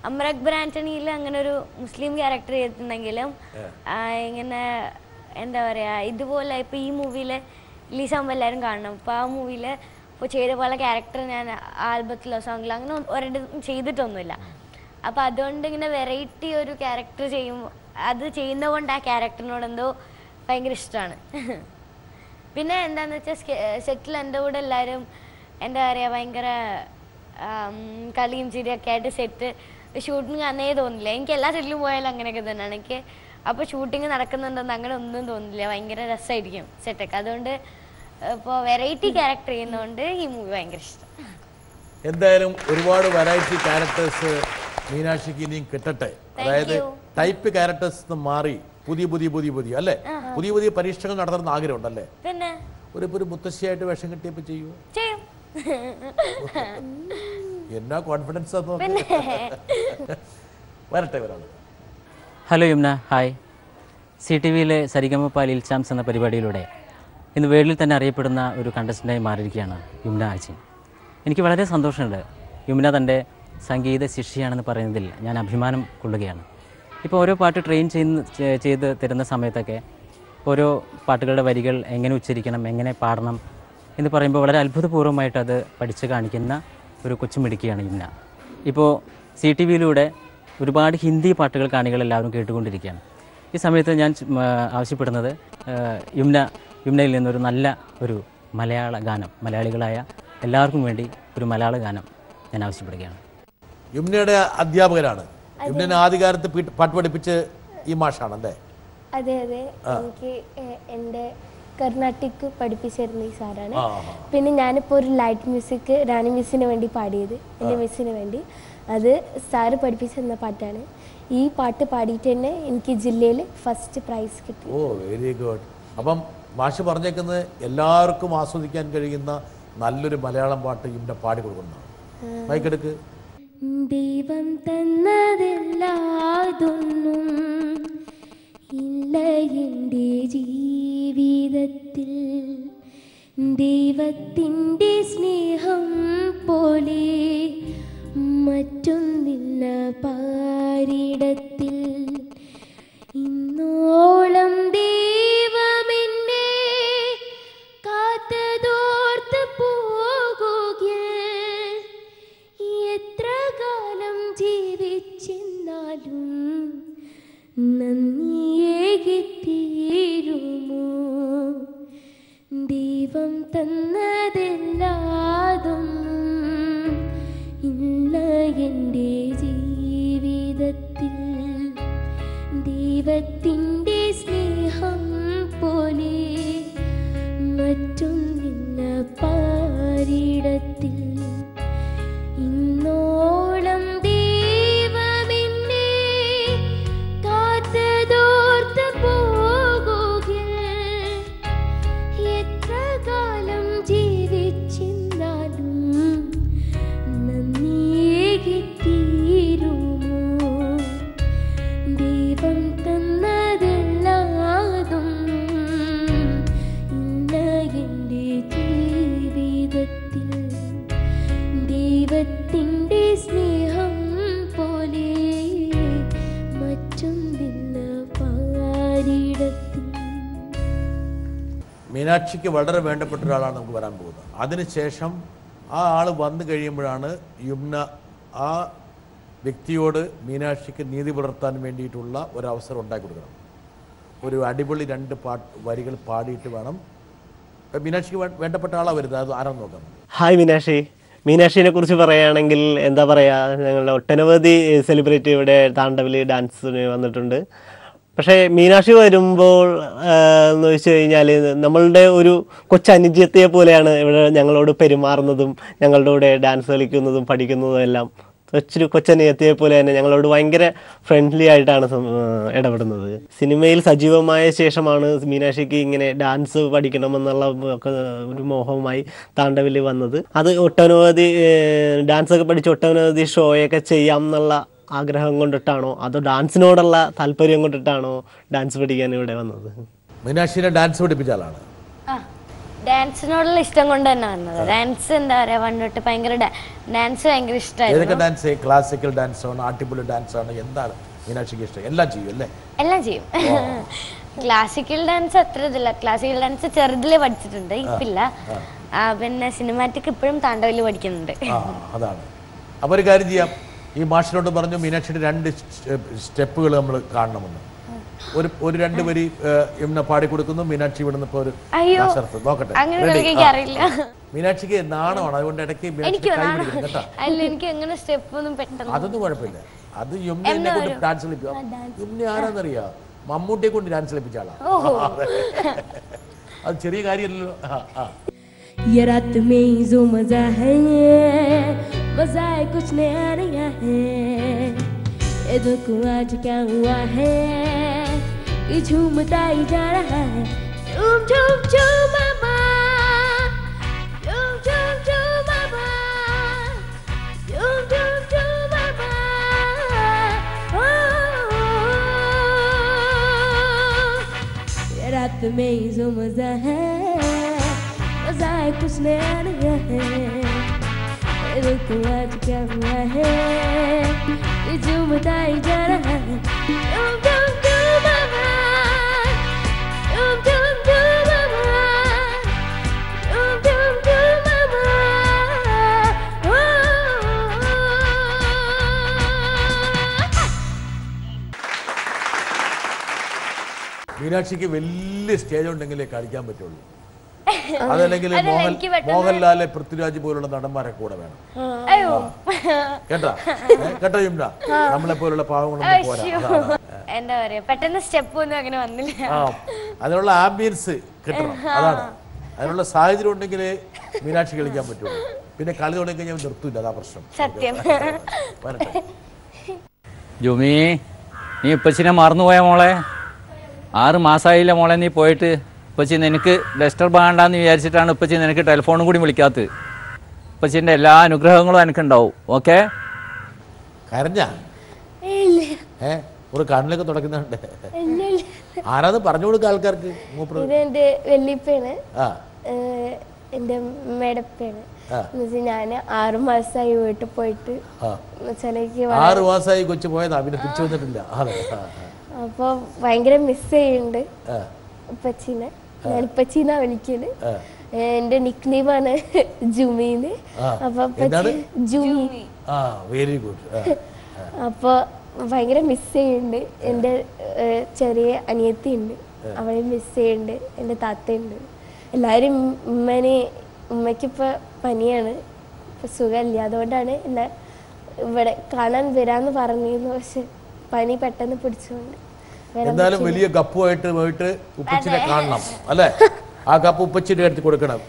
അമർ അക്ബർ ആന്റണിയിൽ അങ്ങനെ ഒരു മുസ്ലിം ക്യാരക്ടർ ചെയ്തിട്ടുണ്ടെങ്കിലും ഇങ്ങനെ എന്താ പറയുക, ഇതുപോലെ ഇപ്പോൾ ഈ മൂവിയിൽ റിലീസാകുമ്പോൾ എല്ലാവരും കാണണം. അപ്പോൾ ആ മൂവിയിൽ ഇപ്പോൾ ചെയ്ത പോലെ ക്യാരക്ടർ ഞാൻ ആൽബത്തിലോ സോങ്ങിലോ അങ്ങനെ ഒരിടത്തും ചെയ്തിട്ടൊന്നുമില്ല. അപ്പോൾ അതുകൊണ്ട് ഇങ്ങനെ വെറൈറ്റി ഒരു ക്യാരക്ടർ ചെയ്യുമ്പോൾ അത് ചെയ്യുന്നത് കൊണ്ട് ആ ക്യാരക്ടറിനോട് എന്തോ ഭയങ്കര ഇഷ്ടമാണ്. പിന്നെ എന്താണെന്ന് വെച്ചാൽ സെറ്റിൽ എൻ്റെ കൂടെ എല്ലാവരും എന്താ പറയുക ഭയങ്കര കളിയും ചിരിയൊക്കെ ആയിട്ട് സെറ്റ് ഷൂട്ടിങ് അന്നേ തോന്നില്ല. എനിക്ക് എല്ലാ സെറ്റിലും പോയാലും അങ്ങനെയൊക്കെ തന്നെയാണ്. എനിക്ക് അപ്പോൾ ഷൂട്ടിങ് നടക്കുന്നുണ്ടെന്ന് അങ്ങനെ ഒന്നും തോന്നില്ല. ഭയങ്കര രസമായിരിക്കും സെറ്റൊക്കെ. അതുകൊണ്ട് ഇപ്പോൾ വെറൈറ്റി ക്യാരക്ടർ ചെയ്യുന്നതുകൊണ്ട് ഈ മൂവി ഭയങ്കര ഇഷ്ടം. എന്തായാലും ഒരുപാട് വെറൈറ്റി ക്യാരക്ടേഴ്സ് മീനാക്ഷിക്ക് ഇനിയും കിട്ടട്ടെ. അതായത് ടൈപ്പ് ക്യാരക്ടേഴ്സ് മാറി പുതിയ അല്ലേ? പുതിയ പരീക്ഷകൾ നടത്തണമെന്ന് ആഗ്രഹമുണ്ടല്ലേ? പിന്നെ ഒരു മുത്തശ്ശിയായിട്ട് വേഷം കിട്ടിയപ്പോ ചെയ്യൂ? എന്നാ കോൺഫിഡൻസ്. വരട്ടെ ഒരാള്. Hello Yumna, hi. CTVയിലെ സരിഗമപ ലിൽ ചാംസ് എന്ന പരിപാടിയിലൂടെ ഇന്ന് വേൾഡിൽ തന്നെ അറിയപ്പെടുന്ന ഒരു കണ്ടസ്റ്റൻ്റായി മാറിയിരിക്കുകയാണ് യുമ്ന അജിൻ. എനിക്ക് വളരെ സന്തോഷമുണ്ട്. യുമ്ന തൻ്റെ സംഗീത ശിഷ്യയാണെന്ന് പറയുന്നതിൽ ഞാൻ അഭിമാനം കൊള്ളുകയാണ്. ഇപ്പോൾ ഓരോ പാട്ട് ട്രെയിൻ ചെയ്ത് തരുന്ന സമയത്തൊക്കെ ഓരോ പാട്ടുകളുടെ വരികൾ എങ്ങനെ ഉച്ചരിക്കണം, എങ്ങനെ പാടണം എന്ന് പറയുമ്പോൾ വളരെ അത്ഭുതപൂർവ്വമായിട്ട് അത് പഠിച്ച് കാണിക്കുന്ന ഒരു കൊച്ചുമിടുക്കിയാണ് യുമ്ന. ഇപ്പോൾ CTVയിലൂടെ ഒരുപാട് ഹിന്ദി പാട്ടുകൾ കാണികളെല്ലാവരും കേട്ടുകൊണ്ടിരിക്കുകയാണ്. ഈ സമയത്ത് ഞാൻ ആവശ്യപ്പെടുന്നത് യുമ്നയിൽ നിന്നൊരു നല്ല ഒരു മലയാള ഗാനം, മലയാളികളായ എല്ലാവർക്കും വേണ്ടി ഒരു മലയാള ഗാനം ഞാൻ ആവശ്യപ്പെടുകയാണ്. യുമ്നയുടെ അധ്യാപകരാണ്. യുമ്നനെ ആദ്യകാലത്ത് പാട്ട് പഠിപ്പിച്ച് ഈ മാഷാണല്ലേ? അതെ അതെ, എനിക്ക് എൻ്റെ കർണാട്ടിക് പഠിപ്പിച്ചിരുന്ന ഈ സാറാണ്. പിന്നെ ഞാനിപ്പോൾ ഒരു ലൈറ്റ് മ്യൂസിക് റാണി മിസ്സിന് വേണ്ടി പാടിയത്, എൻ്റെ മിസ്സിന് വേണ്ടി. അത് സാറ് പഠിപ്പിച്ചിരുന്ന പാട്ടാണ്. ഈ പാട്ട് പാടിയിട്ട് തന്നെ എനിക്ക് ജില്ലയിൽ ഫസ്റ്റ് പ്രൈസ് കിട്ടി. ഓ വെരി ഗുഡ്. അപ്പം മാഷ് പറഞ്ഞേക്കുന്നത് എല്ലാവർക്കും ആസ്വദിക്കാൻ കഴിയുന്ന നല്ലൊരു മലയാളം പാട്ട് ഇവിടെ പാടി കൊടുക്കുന്നതാണ്. മൈക്കെടുക്ക്. ദൈവം തന്നതെല്ലാതൊന്നും ഇല്ല എൻ്റെ ജീവിതത്തിൽ, ദൈവത്തിൻ്റെ സ്നേഹം പോലെ മറ്റൊന്നില്ല പാരിടത്തിൽ. ഇന്നോളം ദൈവമെന്നെ കാത്തതോർത്ത് പോകുകയിൽ, എത്ര കാലം ജീവിച്ചെന്നാലും നന്ദിയേകിത്തീരുമോ. ദൈവം തന്നതെല്ലാതൊന്നും ഇല്ല എൻ്റെ ജീവിതത്തിൽ, ദൈവത്തിൻ്റെ സ്നേഹം പോലെ മറ്റൊന്നില്ല പാരിടത്തിൽ. ഇന്നോളം ദൈവമെന്നെ കാത്തതോർത്ത് പോകുകയിൽ, എത്ര കാലം ജീവിച്ചെന്നാലും നന്ദിയേകിത്തീരുമോ. ദൈവം തന്നതെല്ലാതൊന്നും ഇല്ല എൻ്റെ ജീവിതത്തിൽ, ദൈവത്തിൻ്റെ സ്നേഹം പോലെ മറ്റൊന്നില്ല പാരിടത്തിൽ. മീനാക്ഷിക്ക് വളരെ വേണ്ടപ്പെട്ട ഒരാളാണ് നമുക്ക് വരാൻ പോകുന്നത്. അതിനുശേഷം ആ ആൾ വന്നു കഴിയുമ്പോഴാണ് യുമ്ന ആ വ്യക്തിയോട് മീനാക്ഷിക്ക് നീതി പുലർത്താൻ വേണ്ടിയിട്ടുള്ള ഒരവസരം ഉണ്ടാക്കി കൊടുക്കണം. ഒരു അടിപൊളി 2 വരികൾ പാടിയിട്ട് വേണം. മീനാക്ഷിക്ക് വേണ്ടപ്പെട്ട ആളാണ് വരുന്നത്. അത് ആരാന്ന് നോക്കാം. ഹായ് മീനാക്ഷി. മീനാക്ഷിനെ കുറിച്ച് പറയുകയാണെങ്കിൽ എന്താ പറയുക, ഞങ്ങളുടെ ഒട്ടനവധി സെലിബ്രിറ്റി ഇവിടെ താണ്ഡവലി ഡാൻസിന് വന്നിട്ടുണ്ട്. പക്ഷേ മീനാക്ഷി വരുമ്പോൾ എന്ന് വെച്ച് കഴിഞ്ഞാൽ നമ്മളുടെ ഒരു കൊച്ചനുജത്തെ പോലെയാണ് ഇവിടെ ഞങ്ങളോട് പെരുമാറുന്നതും ഞങ്ങളുടെ കൂടെ ഡാൻസ് കളിക്കുന്നതും പഠിക്കുന്നതും എല്ലാം. കൊച്ചനുജത്തെ പോലെ തന്നെ ഞങ്ങളോട് ഭയങ്കര ഫ്രണ്ട്ലി ആയിട്ടാണ് ഇടപെടുന്നത്. സിനിമയിൽ സജീവമായ ശേഷമാണ് മീനാക്ഷിക്ക് ഇങ്ങനെ ഡാൻസ് പഠിക്കണമെന്നുള്ള ഒരു മോഹവുമായി താണ്ഡവലി വന്നത്. അത് ഒട്ടനവധി ഡാൻസൊക്കെ പഠിച്ച് ഒട്ടനവധി ഷോയൊക്കെ ചെയ്യാം എന്നുള്ള ആഗ്രഹം കൊണ്ടിട്ടാണോ അതോ ഡാൻസിനോടുള്ള താല്പര്യം കൊണ്ടിട്ടാണോ ഡാൻസ് പഠിക്കാൻ ഇവിടെ വന്നത്? മീനാക്ഷിനെ ഡാൻസ് പഠിപ്പിച്ച ആളാണ്. ഡാൻസിനോടുള്ള ഇഷ്ടം കൊണ്ട് തന്നെ വന്നത്. ഡാൻസ് എന്താ പറയാ, പണ്ടോട്ട് ഭയങ്കര ഡാൻസ് ഭയങ്കര ഇഷ്ടമായിരുന്നു. ഡാൻസ് ക്ലാസിക്കൽ ഡാൻസ് ആണ്, ആട്ടിപ്പുള്ളി ഡാൻസ് ആണ്, എന്താണ് മീനാക്ഷിക്ക് ഇഷ്ടം? എല്ലാം ചെയ്യും അല്ലേ? എല്ലാം ചെയ്യും. ക്ലാസിക്കൽ ഡാൻസ് അത്ര ഇതില്ല. ക്ലാസിക്കൽ ഡാൻസ് ചെറുതിലെ പഠിച്ചിട്ടുണ്ട്, ഇപ്പില്ല. പിന്നെ സിനിമാറ്റിക് ഇപ്പോഴും താണ്ഡവലി പഠിക്കുന്നുണ്ട്. അതാണ്. അപ്പോൾ ഒരു കാര്യം ചെയ്യാം, ഈ മാഷിനോട് പറഞ്ഞു മീനാക്ഷിയുടെ 2 സ്റ്റെപ്പുകൾ നമ്മൾ കാണണമെന്ന്. ഒരു 2 വരി യമുന പാടി കൊടുക്കുന്നു. മീനാക്ഷി വിടുന്ന ഇപ്പോൾ ഒരു നോക്കട്ടെ. മീനാക്ഷിക്ക് നാണമാണ്, അതുകൊണ്ട് ഇടയ്ക്ക് അതൊന്നും കുഴപ്പമില്ല. അത് യമുനെ കൊണ്ട് ഡാൻസ് കളിപ്പിക്കുക. യമുന ആരാന്നറിയാ, മമ്മൂട്ടിയെ കൊണ്ട് ഡാൻസ് കളിപ്പിച്ച ആളാ. അത് ചെറിയ കാര്യമല്ലല്ലോ. ये रात में जो मजा है, मजा है कुछ नया नया है। ये देखो आज क्या हुआ है, ये झूमता ही जा रहा है। झूम झूम झूम मामा, झूम झूम झूम मामा, झूम झूम झूम मामा। ये रात में जो मजा है, मजा है कुछ नया नया है। तेरे को आज क्या हुआ है ये जो बताई जा रहा है डूम डूम डूम मामा डूम डूम डूम मामा डूम डूम डूम मामा മീനാക്ഷിക്ക് വലിയ സ്റ്റേജ് ഉണ്ടെങ്കിലേ കളിക്കാൻ പറ്റുള്ളൂ. അതല്ലെങ്കിൽ മോഹൻലാല്, പൃഥ്വിരാജ് പോലുള്ള നടന്മാരെ കൂടെ വേണം. കേട്ടാ കേട്ടോ യുംന, നമ്മളെ പോലുള്ള പാവങ്ങളൊന്നും പോരാ. എന്താ പറയാ, പെട്ടെന്ന് സ്റ്റെപ്പ് ഒന്നും അങ്ങനെ വന്നില്ല. അതിനുള്ള ആംബിയൻസ് കിട്ടണം, അതാണ്. അതിനുള്ള സാഹചര്യം ഉണ്ടെങ്കിലേ മീനാക്ഷി കളിക്കാൻ പറ്റുള്ളൂ. പിന്നെ കളി തുടങ്ങി ഞാൻ നിർത്തൂല, അതാ പ്രശ്നം. സത്യം. ജുമി, നീ ഉപ്പച്ചിനെ മറന്നുപോയ മോളെ? 6 മാസമായില്ല മോളെ നീ പോയിട്ട്. ഉപ്പച്ചി നിനക്ക് ഡിസ്റ്റർബ് ആകണ്ടെന്ന് വിചാരിച്ചിട്ടാണ് ഉപ്പച്ചി നിനക്ക് ടെലിഫോണും കൂടി വിളിക്കാത്തത്. ഉപ്പച്ചിൻ്റെ എല്ലാ അനുഗ്രഹങ്ങളും എനിക്കുണ്ടാവും. ഓക്കെ? കരഞ്ഞ ഒരു കണ്ണിലൊക്കെ തുടക്കുന്നുണ്ട്. ആരാന്ന് പറഞ്ഞു കൊടുക്കുക ആൾക്കാർക്ക്? ഇതെന്റെ വെല്ലിപ്പയാണ്, എന്റെ മേടപ്പയാണ്. ഞാൻ 6 മാസമായി വീട്ടിൽ പോയിട്ട്. 6 മാസമായി കൊച്ചു പോയതാ, പിന്നെ തിരിച്ചു വന്നിട്ടില്ല. അപ്പൊ ഭയങ്കര മിസ് ചെയ്യുന്നുണ്ട് ഉപ്പച്ചീനെ. ഞാൻ ഉപ്പച്ചീന്നാ വിളിക്കല്. എന്റെ നിക് നെയിമാണ് ജുമീന്ന്. അപ്പൊ ജുമി. Very good. അപ്പൊ ഭയങ്കര മിസ് ചെയ്യുന്നുണ്ട്. എൻ്റെ ചെറിയ അനിയത്തി ഉണ്ട്, അവളെ മിസ് ചെയ്യുന്നുണ്ട്. എൻ്റെ താത്തയുണ്ട്. എല്ലാവരും ഉമ്മയ്ക്കിപ്പോൾ പനിയാണ്, ഇപ്പം സുഖമില്ല. അതുകൊണ്ടാണ് എന്നെ ഇവിടെ കാണാൻ വരാമെന്ന് പറഞ്ഞിരുന്നു. പക്ഷെ പനി പെട്ടെന്ന് പിടിച്ചുകൊണ്ട് എന്തായാലും വലിയ കപ്പുമായിട്ട് പോയിട്ട് ഉപ്പച്ചിനെ കാണണം അല്ലേ? ആ കപ്പ് ഉപ്പച്ചിന്റെ അടുത്ത് കൊടുക്കണം.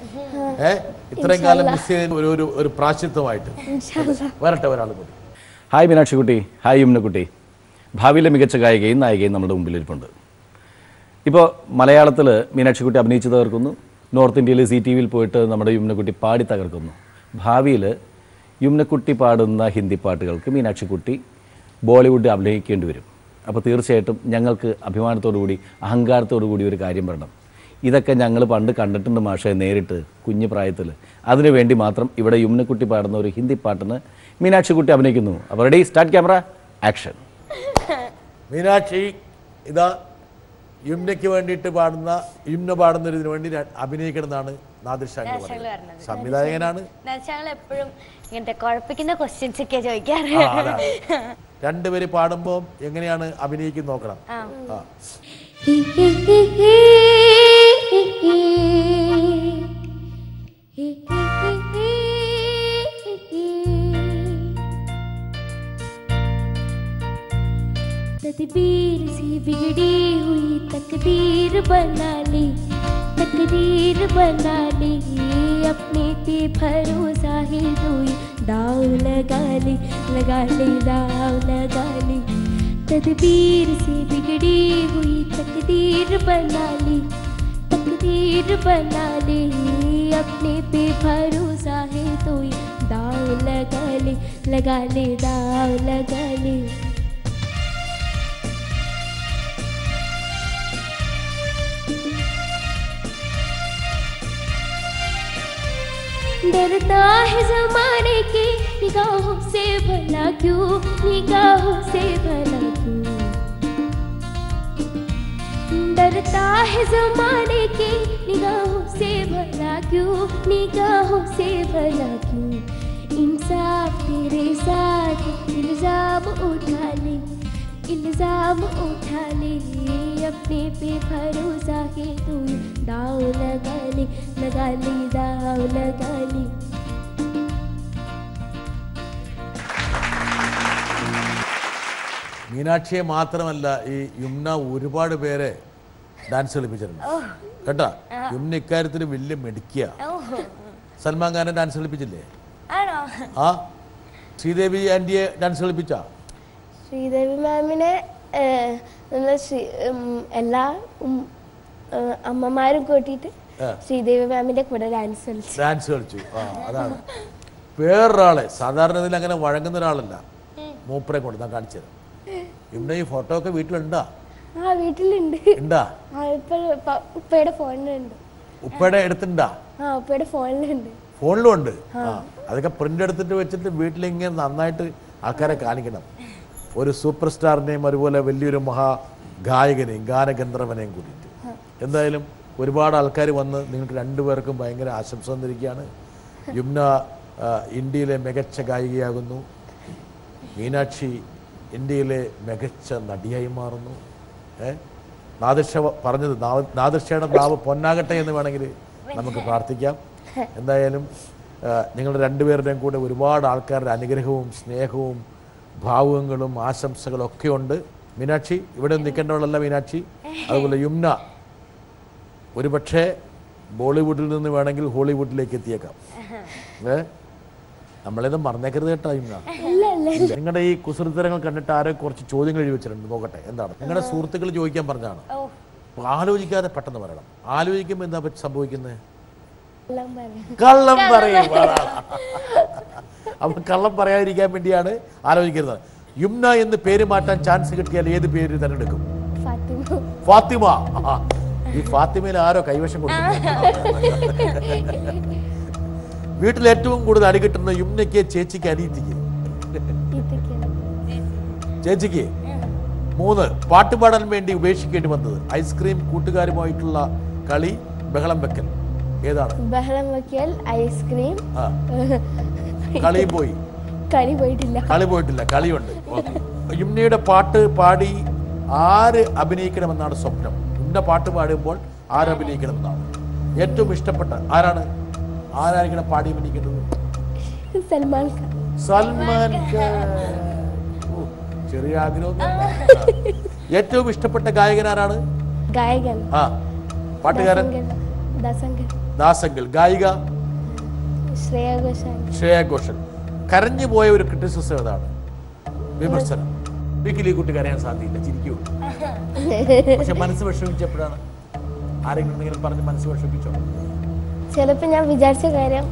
ഇത്രയും കാലം മിസ് ചെയ്ത ഒരു പ്രാശ്ചിത്വമായിട്ട് വരട്ടെ ഒരാൾ കൂടി. ഹായ് മീനാക്ഷി കുട്ടി, ഹായ് യുമ്നക്കുട്ടി. ഭാവിയിലെ മികച്ച ഗായികയും നായികയും നമ്മുടെ മുമ്പിലിരിപ്പുണ്ട്. ഇപ്പോൾ മലയാളത്തിൽ മീനാക്ഷിക്കുട്ടി അഭിനയിച്ച് തകർക്കുന്നു, നോർത്ത് ഇന്ത്യയിൽ CTVയിൽ പോയിട്ട് നമ്മുടെ യുമ്നക്കുട്ടി പാടി തകർക്കുന്നു. ഭാവിയിൽ യുമ്നക്കുട്ടി പാടുന്ന ഹിന്ദി പാട്ടുകൾക്ക് മീനാക്ഷിക്കുട്ടി ബോളിവുഡ് അഭിനയിക്കേണ്ടി വരും. അപ്പോൾ തീർച്ചയായിട്ടും ഞങ്ങൾക്ക് അഭിമാനത്തോടു കൂടി അഹങ്കാരത്തോടു കൂടി ഒരു കാര്യം പറയണം. ഇതൊക്കെ ഞങ്ങൾ പണ്ട് കണ്ടിട്ടുണ്ട് മാഷെ, നേരിട്ട് കുഞ്ഞു പ്രായത്തിൽ. അതിനു വേണ്ടി മാത്രം ഇവിടെ യുമ്നക്കുട്ടി പാടുന്ന ഒരു ഹിന്ദി പാട്ടിന് മീനാക്ഷിക്കുട്ടി അഭിനയിക്കുന്നു. അപ്പോൾ ready, start camera, action. Meenakshi ഇതാ യുമ്നയ്ക്ക് വേണ്ടിയിട്ട് യുമ്ന പാടുന്നതിന് വേണ്ടി അഭിനയിക്കണമെന്നാണ് നാദിർ ഷാ പറയുന്നത്. സംവിധായകനാണ്. എപ്പോഴും ഇങ്ങനത്തെ കുഴപ്പിക്കുന്ന ക്വസ്റ്റ്യൻസ് ഒക്കെ ചോദിക്കാറ്. രണ്ടുപേര് പാടുമ്പോൾ എങ്ങനെയാണ് അഭിനയിക്കുന്നത് നോക്കണം. तकदीर सी बिगड़ी हुई तकदीर बना ली, तकदीर बना ली, अपने पे भरोसा ही हुई, दाव लगा ली दाव लगा ली। तकदीर सी बिगड़ी हुई तकदीर बना ली, तकदीर बना ली, अपने पे भरोसा है हुई, दाव लगा ली दाव लगा ली। डरता है ज़माने की निगाहों से भला क्यों, निगाहों से भला क्यों, डरता है ज़माने की निगाहों से भला क्यों, निगाहों से भला क्यों। इंसाफ तेरे साथ इल्ज़ाम उठा ले, इल्ज़ाम उठा ले, अपने पे भरोसा है तू, दाव लगा ले दाव लगा ले। മീനാക്ഷിയെ മാത്രമല്ല ഈ യുമ്ന ഒരുപാട് പേരെ ഡാൻസ് കളിപ്പിച്ചിട്ടുണ്ട് കേട്ടാ. യുമ്ന ഇക്കാര്യത്തിൽ വലിയ മെടുക്കിയ. സൽമാൻ ഖാനെ ഡാൻസ് കളിപ്പിച്ചില്ലേ? ആ ശ്രീദേവി ആന്റിയെ ഡാൻസ് കളിപ്പിച്ചാ? ശ്രീദേവി മാമിനെ എല്ലാ അമ്മമാരും കൂട്ടിയിട്ട് ശ്രീദേവി മാമിന്റെ കൂടെ ഡാൻസ് കളിച്ചു. അതാണ് വേറൊരാളെ. സാധാരണ ഇതിൽ അങ്ങനെ വഴങ്ങുന്ന ഒരാളല്ല, മൂപ്പരെ കൊണ്ട് ഞാൻ കാണിച്ചത്. ഇവിടെ ഈ ഫോട്ടോ ഒക്കെ വീട്ടിലുണ്ടാ? വീട്ടിലുണ്ട്. ഉപ്പയുടെ ഫോണിലുണ്ട്. ഉപ്പയുടെ അടുത്തുണ്ടാ? ഉപ്പയുടെ ഫോണിലുണ്ട്. ഫോണിലും ഉണ്ട്. അതൊക്കെ പ്രിന്റ് എടുത്തിട്ട് വെച്ചിട്ട് വീട്ടിലിങ്ങനെ നന്നായിട്ട് ആൾക്കാരെ കാണിക്കണം. ഒരു സൂപ്പർ സ്റ്റാറിനെയും അതുപോലെ വലിയൊരു മഹാഗായകനെയും ഗാനഗന്ധർവനെയും കൂടിയിട്ട്. എന്തായാലും ഒരുപാട് ആൾക്കാർ വന്ന് നിങ്ങൾക്ക് രണ്ടുപേർക്കും ഭയങ്കര ആശംസ തന്നിരിക്കുകയാണ്. യുമ്ന ഇന്ത്യയിലെ മികച്ച ഗായികയാകുന്നു. മീനാക്ഷി ഇന്ത്യയിലെ മികച്ച നടിയായി മാറുന്നു. നാദിർഷ പറഞ്ഞത് നാദിർഷയുടെ നാവ് പൊന്നാകട്ടെ എന്ന് വേണമെങ്കിൽ നമുക്ക് പ്രാർത്ഥിക്കാം. എന്തായാലും നിങ്ങളുടെ രണ്ടുപേരുടെയും കൂടെ ഒരുപാട് ആൾക്കാരുടെ അനുഗ്രഹവും സ്നേഹവും ഭാവുകങ്ങളും ആശംസകളും ഒക്കെ ഉണ്ട്. മീനാക്ഷി ഇവിടെ നിൽക്കേണ്ടവളല്ല മീനാക്ഷി. അതുപോലെ യുമ്ന ഒരുപക്ഷെ ബോളിവുഡിൽ നിന്ന് വേണമെങ്കിൽ ഹോളിവുഡിലേക്ക് എത്തിയേക്കാം. നമ്മളിത് മറന്നേക്കരുത് കേട്ടോ യുമ്ന. നിങ്ങളുടെ ഈ കുസൃത്തരങ്ങൾ കണ്ടിട്ട് ആരോ കുറച്ച് ചോദ്യങ്ങൾ എഴുതി വെച്ചിട്ടുണ്ട്, നോക്കട്ടെ എന്താണ്. നിങ്ങളുടെ സുഹൃത്തുക്കൾ ചോദിക്കാൻ പറഞ്ഞാണ്. ആലോചിക്കാതെ പെട്ടെന്ന് പറയണം. ആലോചിക്കുമ്പോൾ എന്താ സംഭവിക്കുന്നത്? കള്ളം പറയും. അപ്പൊ കള്ളം പറയാതിരിക്കാൻ വേണ്ടിയാണ് ആലോചിക്കുന്നത്. യുമ്ന എന്ന് പേര് മാറ്റാൻ ചാൻസ് കിട്ടിയാൽ ഏത് പേര് തിരഞ്ഞെടുക്കും? ഫാത്തിമ. ഈ ഫാത്തിമയിൽ ആരോ കൈവശം കൊടുക്കും. വീട്ടിൽ ഏറ്റവും കൂടുതൽ അടി കിട്ടുന്ന യുമ്നയ്ക്ക്, ചേച്ചിക്ക്, അനീതിക്ക്? ചേച്ചിക്ക്. 3 പാട്ട് പാടാൻ വേണ്ടി ഉപേക്ഷിക്കേണ്ടി വന്നത്? ഐസ്ക്രീം, കൂട്ടുകാരുമായിട്ടുള്ള കളി, ബഹളം വെക്കൽ. ഏതാണ്? ബഹളം വെക്കൽ, ഐസ്ക്രീം. കളി പോയി? കളി പോയിട്ടില്ല. കളിയുണ്ട്. യുമ്നയുടെ പാട്ട് പാടി ആര് അഭിനയിക്കണമെന്നാണ് സ്വപ്നം? യുമ്ന പാട്ട് പാടുമ്പോൾ ആര് അഭിനയിക്കണമെന്നാണ് ഏറ്റവും ഇഷ്ടപ്പെട്ട? ആരായിരിക്കണം പാടി അഭിനയിക്കേണ്ടത്? സൽമാൻ ഖാൻ. സൽമാൻ ഖാൻ. ചെറിയ ആഗ്രഹം. ഏറ്റവും ഇഷ്ടപ്പെട്ട ഗായകൻ ആരാണ്? ഗായകൻ പാട്ടുകാരൻ? ദാസങ്കൽ. ഗായിക? ശ്രേയ ഘോഷൽ. കരഞ്ഞു പോയ ഒരു ക്രിറ്റിസിസം ഏതാണ്? വിമർശനം. ഒരിക്കലും ഈ കുട്ടി കരയാൻ സാധ്യതയില്ല, ചിരിക്കൂ. പക്ഷെ മനസ്സ് വിഷമിച്ചപ്പോഴാണ്? ആരെങ്കിലും പറഞ്ഞ് മനസ്സ് വിഷമിപ്പിച്ചോ? ചിലപ്പോൾ ഞാൻ വിചാരിച്ച കാര്യം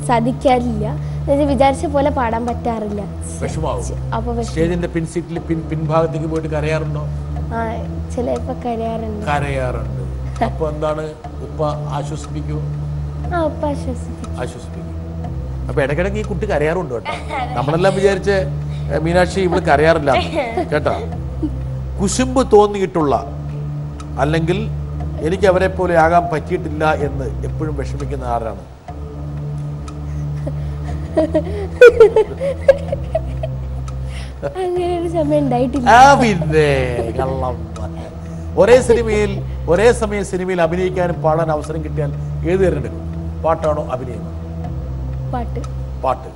സാധിക്കാറില്ല, വിചാരിച്ച പോലെ പാടാൻ പറ്റാറില്ല. സ്റ്റേജിന്റെ പിൻസീറ്റിൽ പിൻഭാഗത്തേക്ക് പോയിട്ട് കരയാറുണ്ടോ? ചിലപ്പോ കരയാറുണ്ട്. അപ്പൊ എന്താണ്, ഉപ്പ ആശ്വസിപ്പിക്കുമോ? ഉപ്പ ആശ്വസിപ്പിക്കും. അപ്പൊ ഇടയ്ക്കിടയ്ക്ക് ഈ കുട്ടി കരയാറുണ്ട് കേട്ടോ. നമ്മളെല്ലാം വിചാരിച്ച് മീനാക്ഷി ഇവള് കരയാറില്ല കേട്ടോ. കുശുമ്പ് തോന്നിയിട്ടുള്ള അല്ലെങ്കിൽ എനിക്ക് അവരെ പോലെ ആകാൻ പറ്റിയിട്ടില്ല എന്ന് എപ്പോഴും വിഷമിക്കുന്ന ആരാണ്? ഒരേ സമയം സിനിമയിൽ അഭിനയിക്കാനും പാടാൻ അവസരം കിട്ടിയാൽ ഏത് തിരഞ്ഞെടുക്കും? പാട്ടാണോ അഭിനയം? പാട്ട്.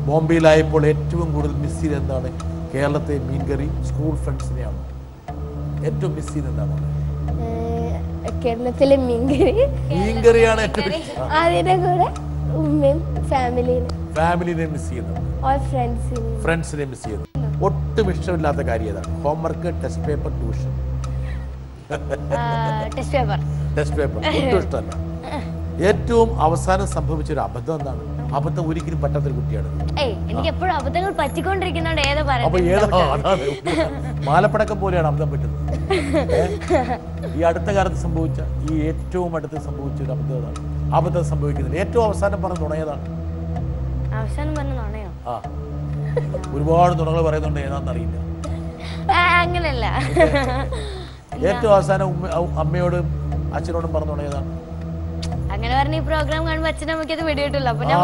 ബോംബെയിലായപ്പോൾ ഏറ്റവും കൂടുതൽ മിസ് ചെയ്ത് എന്താണ്? കേരളത്തെ മീൻകറി, സ്കൂൾ ഫ്രണ്ട്സിനെയാണ് ഏറ്റവും മിസ് ചെയ്ത് എന്താണ്? കേരളത്തിലെ മീൻകറിയാണ് ഏറ്റവും അതിന്റെ കൂടെ ഉമ്മയും ഫാമിലിനെ മിസ് ചെയ്യുന്നത്, ഫ്രണ്ട്സിനെ മിസ് ചെയ്യുന്നത്. ഒട്ടും ഇഷ്ടമില്ലാത്ത കാര്യം ഏതാണ്? Homework, test paper, tuition? Test paper ഒട്ടും ഇഷ്ടമല്ല. ഏറ്റവും അവസാനം സംഭവിച്ച ഒരു അബദ്ധം എന്താണ്? അബദ്ധം ഒരിക്കലും പറ്റാത്തൊരു കുട്ടിയാണ്. എനിക്ക് എപ്പോഴും അബദ്ധങ്ങൾ പറ്റിക്കൊണ്ടിരിക്കുന്നോണ്ട് ഏതാ അപ്പൊ മാലപ്പടക്കം പോലെയാണ് അബദ്ധം പറ്റുന്നത്. ഈ അടുത്ത കാലത്ത് സംഭവിച്ച ഏറ്റവും അടുത്ത് സംഭവിച്ച ഒരു അബദ്ധം സംഭവിക്കുന്നില്ല. ഏറ്റവും അവസാനം പറഞ്ഞ നുണയതാണ്? ഒരുപാട് നുണകൾ പറയുന്നുണ്ട്, ഏതാണെന്ന് അറിയില്ല. അങ്ങനല്ല. ഏറ്റവും അവസാനം അമ്മയോടും അച്ഛനോടും പറഞ്ഞ നുണയതാണ്? അങ്ങനെ പറഞ്ഞ ഈ പ്രോഗ്രാം കാണുമ്പോൾ അച്ഛനും അമ്മയ്ക്കത് വെടിയിട്ടില്ല. അപ്പൊ ഞാൻ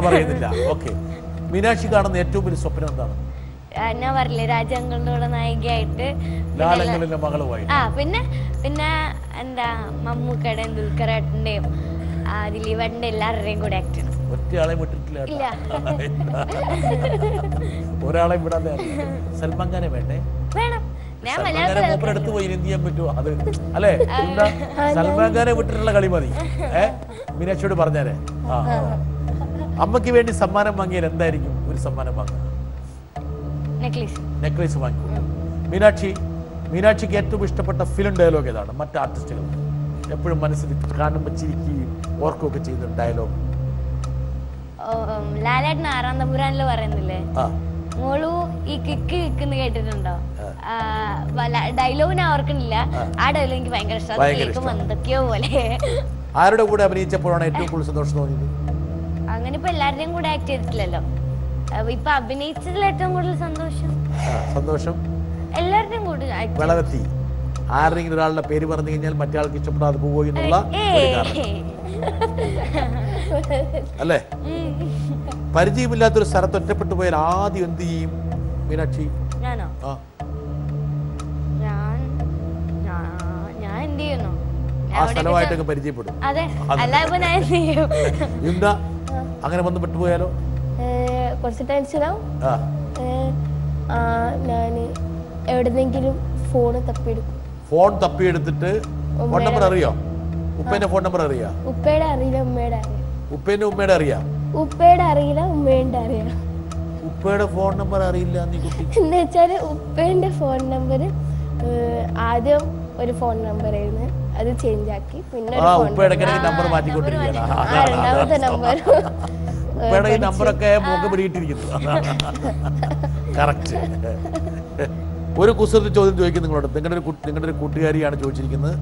പറയുന്നില്ല. ഓക്കെ. മീനാക്ഷി കാണുന്ന ഏറ്റവും വലിയ സ്വപ്നം എന്താണ്? ഞാൻ പറഞ്ഞില്ലേ, രാജാങ്കളുടെ നായികയായിട്ട്, പിന്നെ എന്താ മമ്മൂക്കയുടെയും ദുൽഖറേട്ടന്റെയും ദിലീപേട്ടന്റെ എല്ലാവരുടെയും കൂടെ ആക്ട് ചെയ്യണം. ഒറ്റയാളെ വിട്ടിട്ടില്ല. ഒരാളെ വിടാതെ. സൽമാൻ ഖാനെ വേണ്ടേ? വേണം. എടുത്ത് പോയി എന്ത് ചെയ്യാൻ പറ്റുമോ അത് അല്ലേ? സൽമാൻ ഖാനെ വിട്ടിട്ടുള്ള കളി മതി. മീനാക്ഷിയോട് പറഞ്ഞാലേ. അമ്മയ്ക്ക് വേണ്ടി സമ്മാനം വാങ്ങിയാൽ എന്തായിരിക്കും ഒരു സമ്മാനം വാങ്ങുക? നെക്ലേസ് വാങ്ങിക്കും. മീനാക്ഷിക്ക് ഏറ്റവും ഇഷ്ടപ്പെട്ട ഫിലിം ഡയലോഗ് ഏതാണ്? മറ്റ് ആർട്ടിസ്റ്റുകൾ എപ്പോഴും മനസ്സിൽ കാണുമ്പോൾ ചിരിക്കുകയും ഓർക്കുകയൊക്കെ ചെയ്യുന്ന ഡയലോഗ്? ലാലേട്ടൻ 6-ാം തമ്പുരാനില് പറയുന്നില്ലേ, മോളു ഈ കിക്ക് കിക്കെന്ന് കേട്ടിട്ടുണ്ടോ? ഡയലോഗ് ഞാൻ ഓർക്കണില്ല. ആ ഡയലോഗ് എനിക്ക് ഭയങ്കര ഇഷ്ടം. എന്തൊക്കെയോ പോലെ. ആരുടെ കൂടെ അഭിനയിച്ചപ്പോഴാണ് ഏറ്റവും കൂടുതൽ സന്തോഷം തോന്നിയത്? അങ്ങനെ ഇപ്പൊ എല്ലാവരുടെയും കൂടെ ആക്ട് ചെയ്തിട്ടില്ലല്ലോ. ഇപ്പൊ അഭിനയിച്ചതിൽ ഏറ്റവും കൂടുതൽ സന്തോഷം എല്ലാവരുടെയും കൂടെ വിളവെത്തി. ആരെങ്കിലും ഒരാളുടെ പേര് പറഞ്ഞു കഴിഞ്ഞാൽ മറ്റേ ആൾക്ക് ഇഷ്ടപ്പെടാതെ പോവോ എന്നുള്ള അല്ലേ? പരിചയമില്ലാത്തൊരു സ്ഥലത്ത് ഒറ്റപ്പെട്ടു പോയാൽ ആദ്യം എന്ത് ചെയ്യും മീനാക്ഷി? ഞാനോ? ഞാൻ എന്ത് ചെയ്യുന്നു? ആ സ്ഥലമായിട്ടൊക്കെ പരിചയപ്പെടും. അങ്ങനെ വന്ന് പെട്ടുപോയാലോ? കുറച്ച് ടെൻഷനാവും. ഞാൻ എവിടെന്നെങ്കിലും ഫോൺ തപ്പിയെടുത്തിട്ട് ഫോൺ നമ്പർ അറിയോ? ഉപ്പേന്റെ ഫോൺ നമ്പർ അറിയാം? ഉപ്പയുടെ അറിയില്ല, ഉമ്മയുടെ അറിയാം. ഉപ്പേന്റെ ഉമ്മയുടെ അറിയാം? ഉപ്പയുടെ അറിയില്ല, ഉമ്മയുടെ അറിയാം. ഉപ്പയുടെ ഫോൺ നമ്പർ അറിയില്ല നീ കുട്ടി? എന്ന് വെച്ചാല് ഉപ്പേന്റെ ഫോൺ നമ്പർ ആദ്യം ഒരു ഫോൺ നമ്പർ ആയിരുന്നു, അത് ചേഞ്ച് ആക്കി. പിന്നെ നമ്പർ മാറ്റിക്കൊണ്ടിരിക്കുകയാണ്. രണ്ടാമത്തെ നമ്പർ ഉപ്പയുടെ ഈ നമ്പറൊക്കെ മുഖം പിടിയിട്ടിരിക്കുന്നു. കറക്റ്റ്. ഒരു കുസൃതി ചോദ്യം ചോദിക്കും നിങ്ങളോട്. നിങ്ങളുടെ ഒരു കൂട്ടുകാരിയാണ് ചോദിച്ചിരിക്കുന്നത്.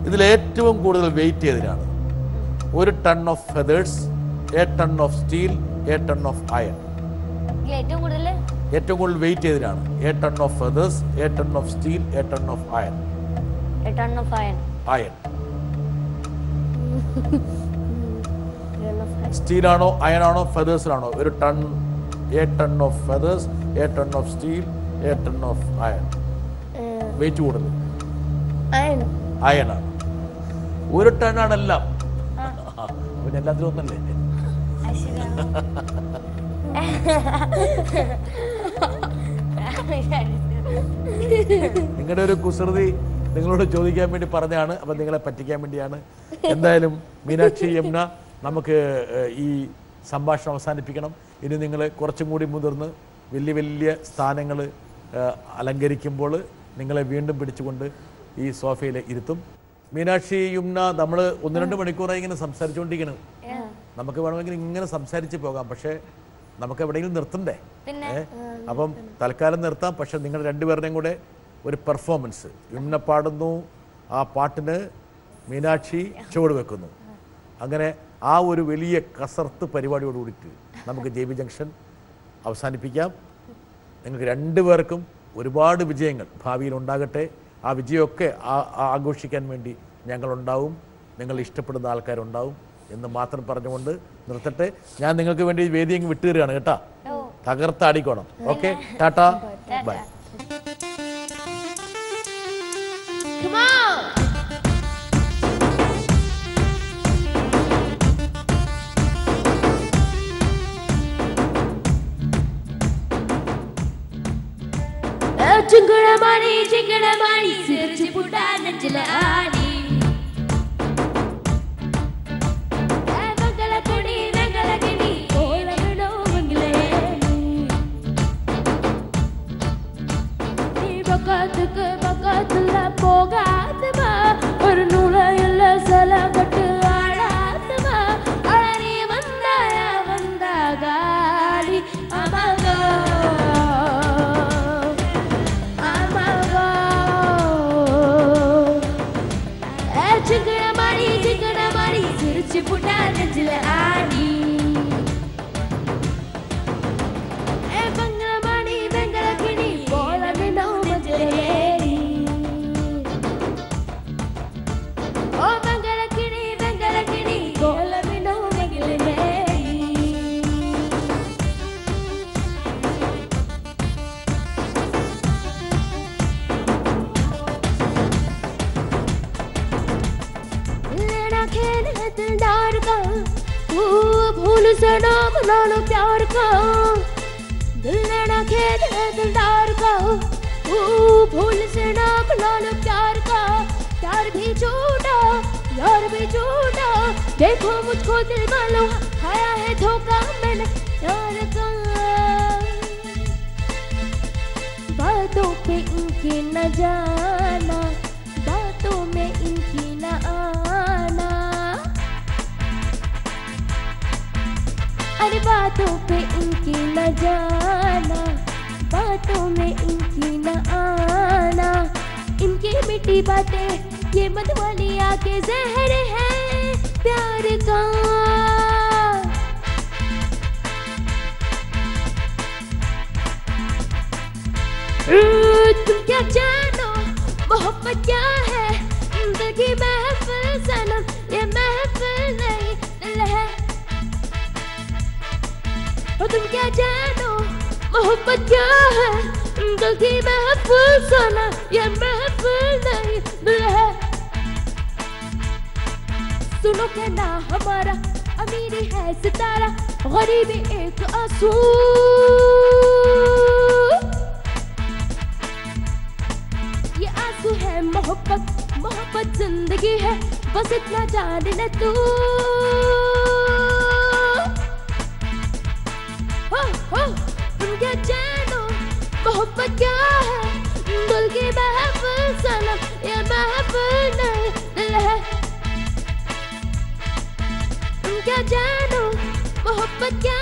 ഇതിൽ ഏറ്റവും കൂടുതൽ wait ചെയ്തതിനാണ്? 1 ton of feathers, a ton of steel, a ton of iron. ഏറ്റവും കൂടുതൽ wait ചെയ്തതിനാണ്? a ton of feathers, a ton of steel, a ton of iron. A ton of iron. Steel ആണോ അയൺ ആണോ ഫെദേഴ്സിലാണോ? ഒരു ton, a ton of feathers, a ton of steel, a ton of iron. Weight കൂടുതൽ iron ആണ്. 1 ton ആണെല്ലാം. പിന്നെ എല്ലാത്തിലും ഒന്നല്ലേ? നിങ്ങളുടെ ഒരു കുസൃതി നിങ്ങളോട് ചോദിക്കാൻ വേണ്ടി പറഞ്ഞാണ്. അപ്പം നിങ്ങളെ പറ്റിക്കാൻ വേണ്ടിയാണ്. എന്തായാലും മീനാക്ഷി, യമുന, നമുക്ക് ഈ സംഭാഷണം അവസാനിപ്പിക്കണം. ഇനി നിങ്ങൾ കുറച്ചും കൂടി മുതിർന്ന് വലിയ വലിയ സ്ഥാനങ്ങൾ അലങ്കരിക്കുമ്പോൾ നിങ്ങളെ വീണ്ടും പിടിച്ചുകൊണ്ട് ഈ സോഫയിൽ ഇരുത്തും. മീനാക്ഷി, യമുന, നമ്മൾ 1-2 മണിക്കൂറായി ഇങ്ങനെ സംസാരിച്ചുകൊണ്ടിരിക്കണം. നമുക്ക് വേണമെങ്കിൽ ഇങ്ങനെ സംസാരിച്ച് പോകാം, പക്ഷേ നമുക്ക് എവിടെയെങ്കിലും നിർത്തണ്ടേ? അപ്പം തൽക്കാലം നിർത്താം. പക്ഷെ നിങ്ങൾ രണ്ടുപേരുടെയും കൂടെ ഒരു പെർഫോമൻസ്. യമുന പാടുന്നു, ആ പാട്ടിന് മീനാക്ഷി ചുവട് വെക്കുന്നു. അങ്ങനെ ആ ഒരു വലിയ കസർത്ത് പരിപാടിയോട് കൂടിയിട്ട് നമുക്ക് JB ജംഗ്ഷൻ അവസാനിപ്പിക്കാം. നിങ്ങൾക്ക് രണ്ടുപേർക്കും ഒരുപാട് വിജയങ്ങൾ ഭാവിയിൽ ഉണ്ടാകട്ടെ. ആ വിജയമൊക്കെ ആഘോഷിക്കാൻ വേണ്ടി ഞങ്ങളുണ്ടാവും, നിങ്ങൾ ഇഷ്ടപ്പെടുന്ന ആൾക്കാരുണ്ടാവും എന്ന് മാത്രം പറഞ്ഞുകൊണ്ട് നിർത്തട്ടെ. ഞാൻ നിങ്ങൾക്ക് വേണ്ടി വേദി അങ്ങ് വിട്ടുതരികയാണ് കേട്ടാ. തകർത്താടിക്കോണം. Okay, tata, bye. ചിങ്കടമാണി സിർച്ച് പുട്ടാ നെഞ്ചില ആടി മംഗളക്കൊടി മംഗളകിണി ഓളവിടോ മംഗളേനി നീ പക്കത്തുള്ള പോകാത്തമാ ഒരു നൂലയുള്ള സ്ഥലപ്പെട്ട് ആടാത്തമാ അളനി വന്താകാടി അമകോ ചിങ്കടമാണി സിരിച്ച് പുട്ടാ നെഞ്ചില ആടി മംഗളമാണി മംഗളകിണി പോളവിടോ മംഗളേനി ഓ മംഗളകിണി പോളവിടോ മംഗളേനി दिलदार का भूल से ना बना लो प्यार का दिल लेना खेद है दिलदार का भूल से ना बना लो प्यार का प्यार भी झूठा यार भी झूठा देखो मुझको दिल वालों खाया है धोखा मैंने प्यार का बातों पे इनकी न जाना बातों में इनकी न आना अरे बातों पे इनकी न जाना बातों में इनकी न आना इनकी मीठी बातें ये मत वाली आके जहर है प्यार का। तुम क्या जानो मोहब्बत क्या है, दिल की महफिल सनम, ये महफिल नहीं दिल है। तुम क्या जानो मोहब्बत क्या है, दिल की महफिल सनम, ये महफिल नहीं दिल है। सुनो कहना हमारा अमीरी है सितारा, गरीबी एक आंसू। ये आंसू है मोहब्बत, मोहब्बत जिंदगी है, बस इतना जान ले तू। तुम क्या जानो मोहब्बत क्या है, दिल की महफिल सनम, ये महफिल नहीं दिल है। तुम क्या जानो मोहब्बत क्या